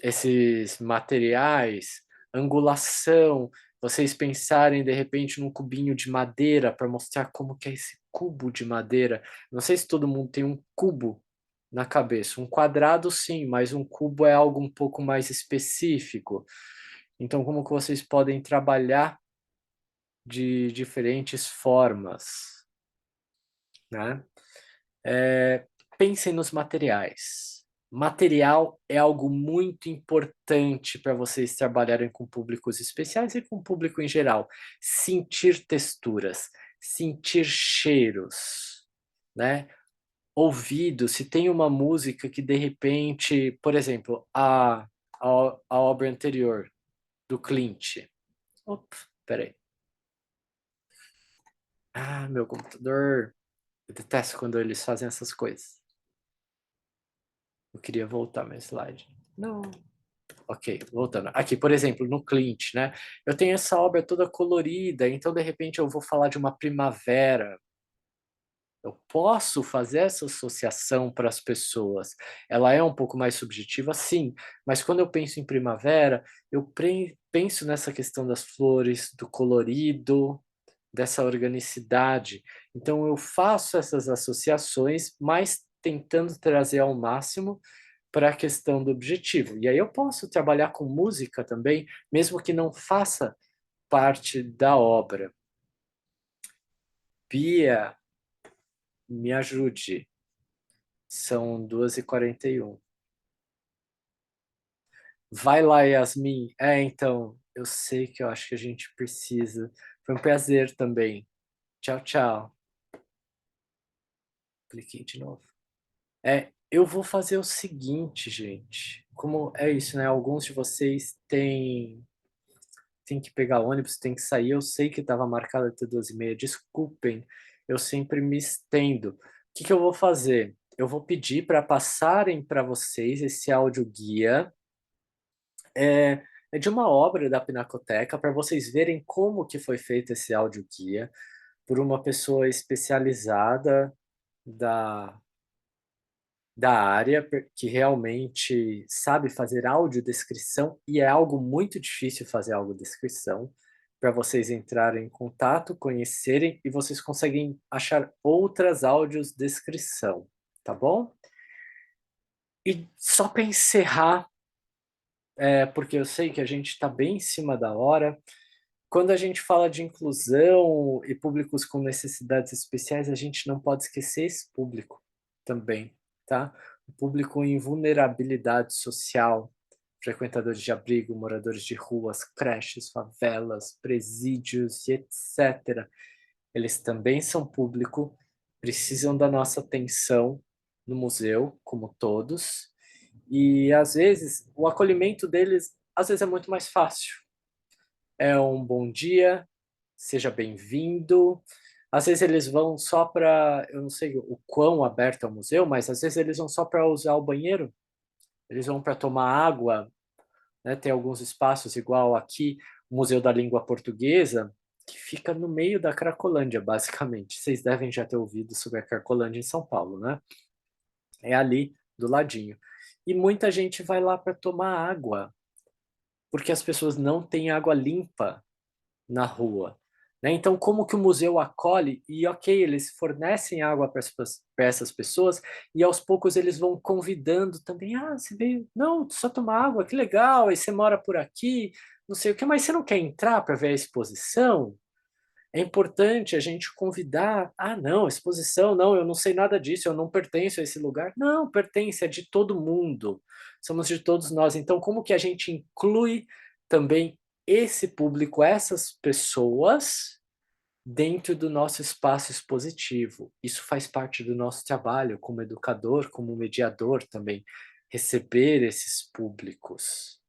esses materiais, angulação, vocês pensarem de repente num cubinho de madeira para mostrar como que é esse cubo de madeira. Não sei se todo mundo tem um cubo na cabeça. Um quadrado sim, mas um cubo é algo um pouco mais específico. Então, como que vocês podem trabalhar de diferentes formas? né? Pensem nos materiais. Material é algo muito importante para vocês trabalharem com públicos especiais e com o público em geral. Sentir texturas, sentir cheiros, né? Ouvido, se tem uma música que de repente, por exemplo, a obra anterior do Clint. Opa, peraí. Ah, meu computador. Eu detesto quando eles fazem essas coisas. Eu queria voltar meu slide. Não. Ok, voltando. Aqui, por exemplo, no Clint, né? Eu tenho essa obra toda colorida, então de repente eu vou falar de uma primavera. Eu posso fazer essa associação para as pessoas. Ela é um pouco mais subjetiva, sim, mas quando eu penso em primavera, eu penso nessa questão das flores, do colorido, dessa organicidade. Então eu faço essas associações, mas tentando trazer ao máximo para a questão do objetivo. E aí eu posso trabalhar com música também, mesmo que não faça parte da obra. Bia, me ajude. São 2h41. Vai lá, Yasmin. Então, eu sei que eu acho que a gente precisa. Foi um prazer também. Tchau, tchau. Cliquei de novo. Eu vou fazer o seguinte, gente. Como é isso, né? Alguns de vocês têm que pegar ônibus, têm que sair. Eu sei que estava marcado até 12h30. Desculpem, eu sempre me estendo. O que eu vou fazer? Eu vou pedir para passarem para vocês esse áudio guia. É de uma obra da Pinacoteca, para vocês verem como que foi feito esse áudio guia por uma pessoa especializada da área, que realmente sabe fazer audiodescrição, e é algo muito difícil fazer audiodescrição, para vocês entrarem em contato, conhecerem, e vocês conseguem achar outras audiodescrição, tá bom? E só para encerrar, porque eu sei que a gente está bem em cima da hora, quando a gente fala de inclusão e públicos com necessidades especiais, a gente não pode esquecer esse público também, tá? O público em vulnerabilidade social, frequentadores de abrigo, moradores de ruas, creches, favelas, presídios e etc. Eles também são público, precisam da nossa atenção no museu, como todos, e às vezes o acolhimento deles às vezes é muito mais fácil. É um bom dia, seja bem-vindo. Às vezes eles vão só para, eu não sei o quão aberto é o museu, mas às vezes eles vão só para usar o banheiro. Eles vão para tomar água, né? Tem alguns espaços igual aqui, o Museu da Língua Portuguesa, que fica no meio da Cracolândia, basicamente. Vocês devem já ter ouvido sobre a Cracolândia em São Paulo, né? É ali do ladinho. E muita gente vai lá para tomar água, porque as pessoas não têm água limpa na rua. Né? Então, como que o museu acolhe? E, ok, eles fornecem água para essas pessoas e, aos poucos, eles vão convidando também. Ah, você veio... Não, só tomar água, que legal. Aí você mora por aqui, não sei o que. Mas você não quer entrar para ver a exposição? É importante a gente convidar. Ah, não, exposição, não, eu não sei nada disso, eu não pertenço a esse lugar. Não, pertence, é de todo mundo. Somos de todos nós. Então, como que a gente inclui também esse público, essas pessoas, dentro do nosso espaço expositivo? Isso faz parte do nosso trabalho como educador, como mediador também, receber esses públicos.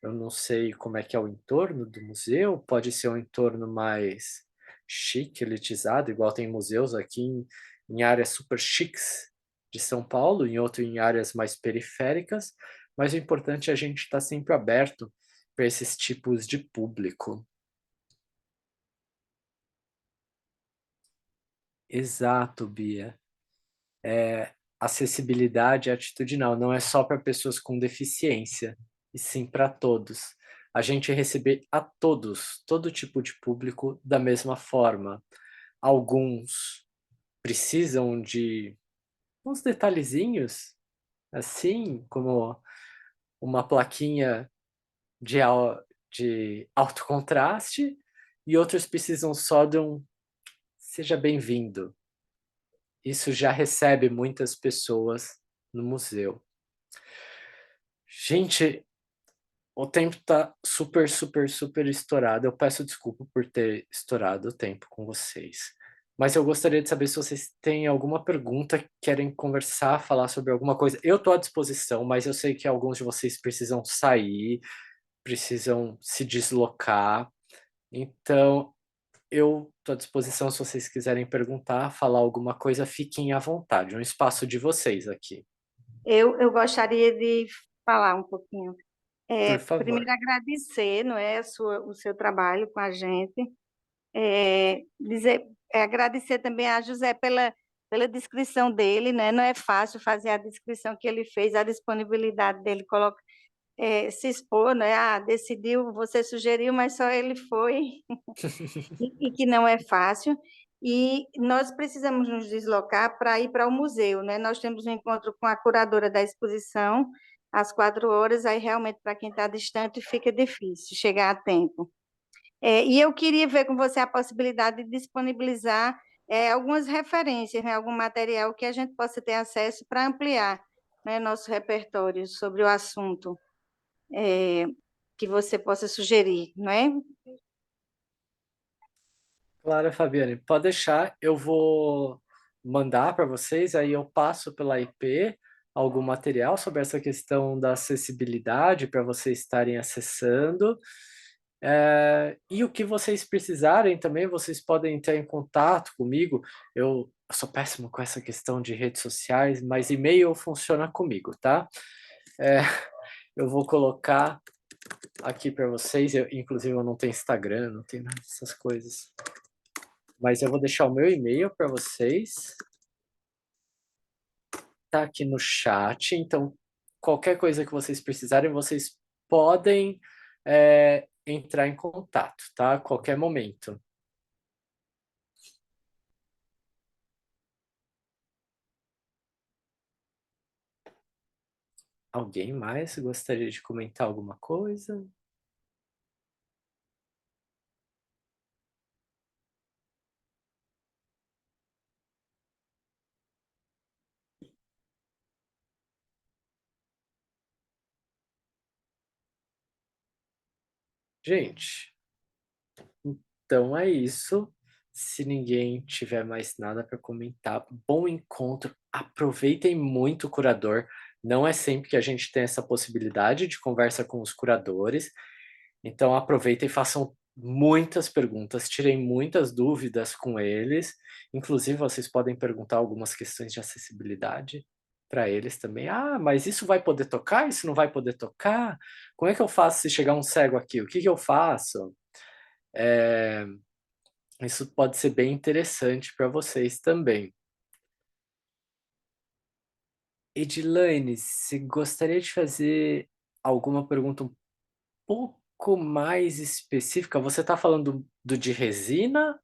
Eu não sei como é que é o entorno do museu, pode ser um entorno mais chique, elitizado, igual tem museus aqui em áreas super chiques de São Paulo, em outro em áreas mais periféricas, mas o importante é a gente estar sempre aberto para esses tipos de público. Exato, Bia. Acessibilidade atitudinal não é só para pessoas com deficiência, e sim para todos. A gente receber a todos, todo tipo de público da mesma forma. Alguns precisam de uns detalhezinhos, assim como uma plaquinha de, de alto contraste, e outros precisam só de um seja bem-vindo. isso já recebe muitas pessoas no museu. Gente, o tempo está super, super, super estourado. Eu peço desculpa por ter estourado o tempo com vocês. Mas eu gostaria de saber se vocês têm alguma pergunta, querem conversar, falar sobre alguma coisa. Eu estou à disposição, mas eu sei que alguns de vocês precisam sair, precisam se deslocar. Então, eu estou à disposição se vocês quiserem perguntar, falar alguma coisa, fiquem à vontade. É um espaço de vocês aqui. Eu gostaria de falar um pouquinho. Por Primeiro, favor. agradecer, não é, o seu trabalho com a gente. Agradecer também a José pela descrição dele, né? Não é fácil fazer a descrição que ele fez, a disponibilidade dele, se expor, né? Decidiu, você sugeriu, mas só ele foi, e que não é fácil. E nós precisamos nos deslocar para ir para o museu, né? Nós temos um encontro com a curadora da exposição às 4 horas, aí realmente para quem está distante fica difícil chegar a tempo. E eu queria ver com você a possibilidade de disponibilizar algumas referências, né? Algum material que a gente possa ter acesso para ampliar, né, nosso repertório sobre o assunto, que você possa sugerir, não é? Claro, Fabiane, pode deixar. Eu vou mandar para vocês, aí eu passo pela IP algum material sobre essa questão da acessibilidade para vocês estarem acessando. E o que vocês precisarem também, vocês podem entrar em contato comigo. Eu sou péssimo com essa questão de redes sociais, mas e-mail funciona comigo, tá? Eu vou colocar aqui para vocês. Inclusive, eu não tenho Instagram, não tenho nada dessas coisas. Mas eu vou deixar o meu e-mail para vocês. Tá aqui no chat. Então, qualquer coisa que vocês precisarem, vocês podem entrar em contato, tá? A qualquer momento. Alguém mais gostaria de comentar alguma coisa? Gente, então é isso. Se ninguém tiver mais nada para comentar, bom encontro. Aproveitem muito o curador. Não é sempre que a gente tem essa possibilidade de conversa com os curadores. Então aproveitem e façam muitas perguntas, tirem muitas dúvidas com eles. Inclusive, vocês podem perguntar algumas questões de acessibilidade para eles também. Ah, mas isso vai poder tocar? Isso não vai poder tocar? Como é que eu faço se chegar um cego aqui? O que eu faço? Isso pode ser bem interessante para vocês também. Edilane, você gostaria de fazer alguma pergunta um pouco mais específica? Você está falando do de resina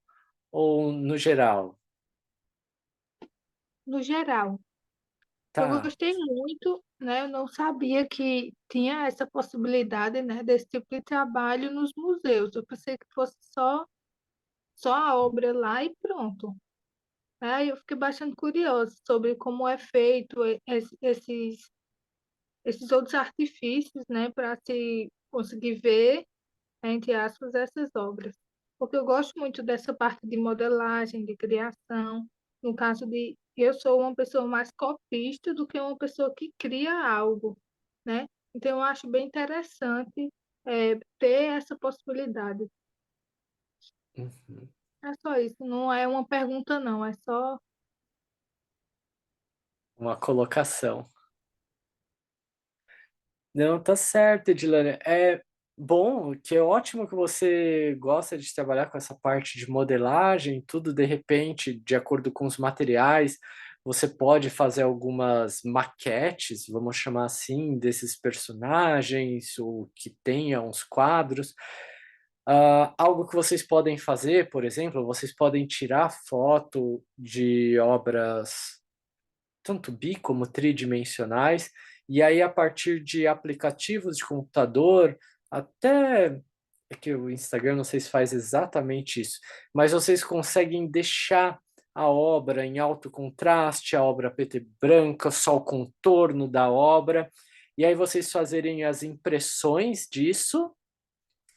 ou no geral? No geral, eu Tá. gostei muito, né? Eu não sabia que tinha essa possibilidade, né, desse tipo de trabalho nos museus. Eu pensei que fosse só a obra lá e pronto. Aí eu fiquei bastante curiosa sobre como é feito esses outros artifícios, né, para se conseguir ver, entre aspas, essas obras. Porque eu gosto muito dessa parte de modelagem, de criação. No caso de, eu sou uma pessoa mais copista do que uma pessoa que cria algo, né? Então, eu acho bem interessante ter essa possibilidade. Uhum. É só isso, não é uma pergunta, não, é só. Uma colocação. Não, tá certo, Edilane. É bom, que é ótimo que você gosta de trabalhar com essa parte de modelagem, tudo de repente, de acordo com os materiais, você pode fazer algumas maquetes, vamos chamar assim, desses personagens, ou que tenha uns quadros. Algo que vocês podem fazer, por exemplo, vocês podem tirar foto de obras tanto bi como tridimensionais, e aí a partir de aplicativos de computador, até é que o Instagram não sei se faz exatamente isso, mas vocês conseguem deixar a obra em alto contraste, a obra preta e branca, só o contorno da obra, e aí vocês fazerem as impressões disso,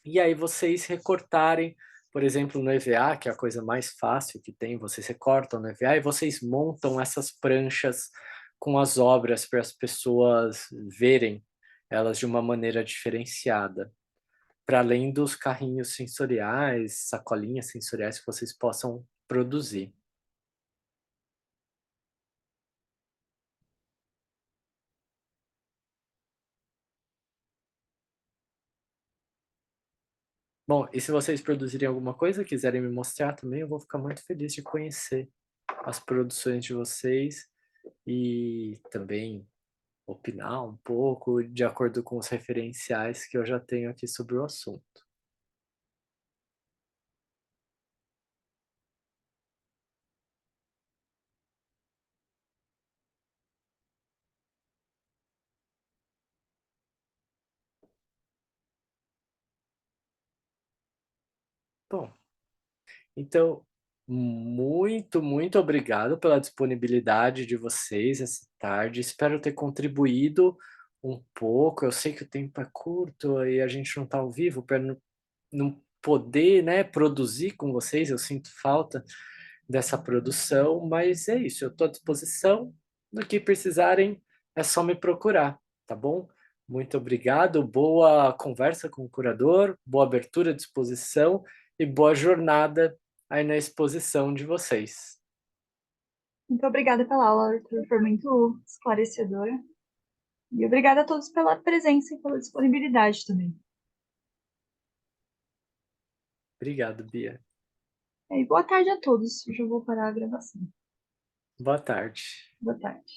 e aí vocês recortarem, por exemplo, no EVA, que é a coisa mais fácil que tem, vocês recortam no EVA e vocês montam essas pranchas com as obras para as pessoas verem elas de uma maneira diferenciada, para além dos carrinhos sensoriais, sacolinhas sensoriais que vocês possam produzir. Bom, e se vocês produzirem alguma coisa, quiserem me mostrar também, eu vou ficar muito feliz de conhecer as produções de vocês e também opinar um pouco de acordo com os referenciais que eu já tenho aqui sobre o assunto. Bom, então, muito obrigado pela disponibilidade de vocês essa tarde. Espero ter contribuído um pouco. Eu sei que o tempo é curto e a gente não está ao vivo para não poder, né, produzir com vocês. Eu sinto falta dessa produção, mas é isso. Eu estou à disposição. No que precisarem, é só me procurar, tá bom? Muito obrigado. Boa conversa com o curador, boa abertura à disposição e boa jornada aí na exposição de vocês. Muito obrigada pela aula, Arthur, foi muito esclarecedora. E obrigada a todos pela presença e pela disponibilidade também. Obrigado, Bia. E boa tarde a todos. Eu já vou parar a gravação. Boa tarde. Boa tarde.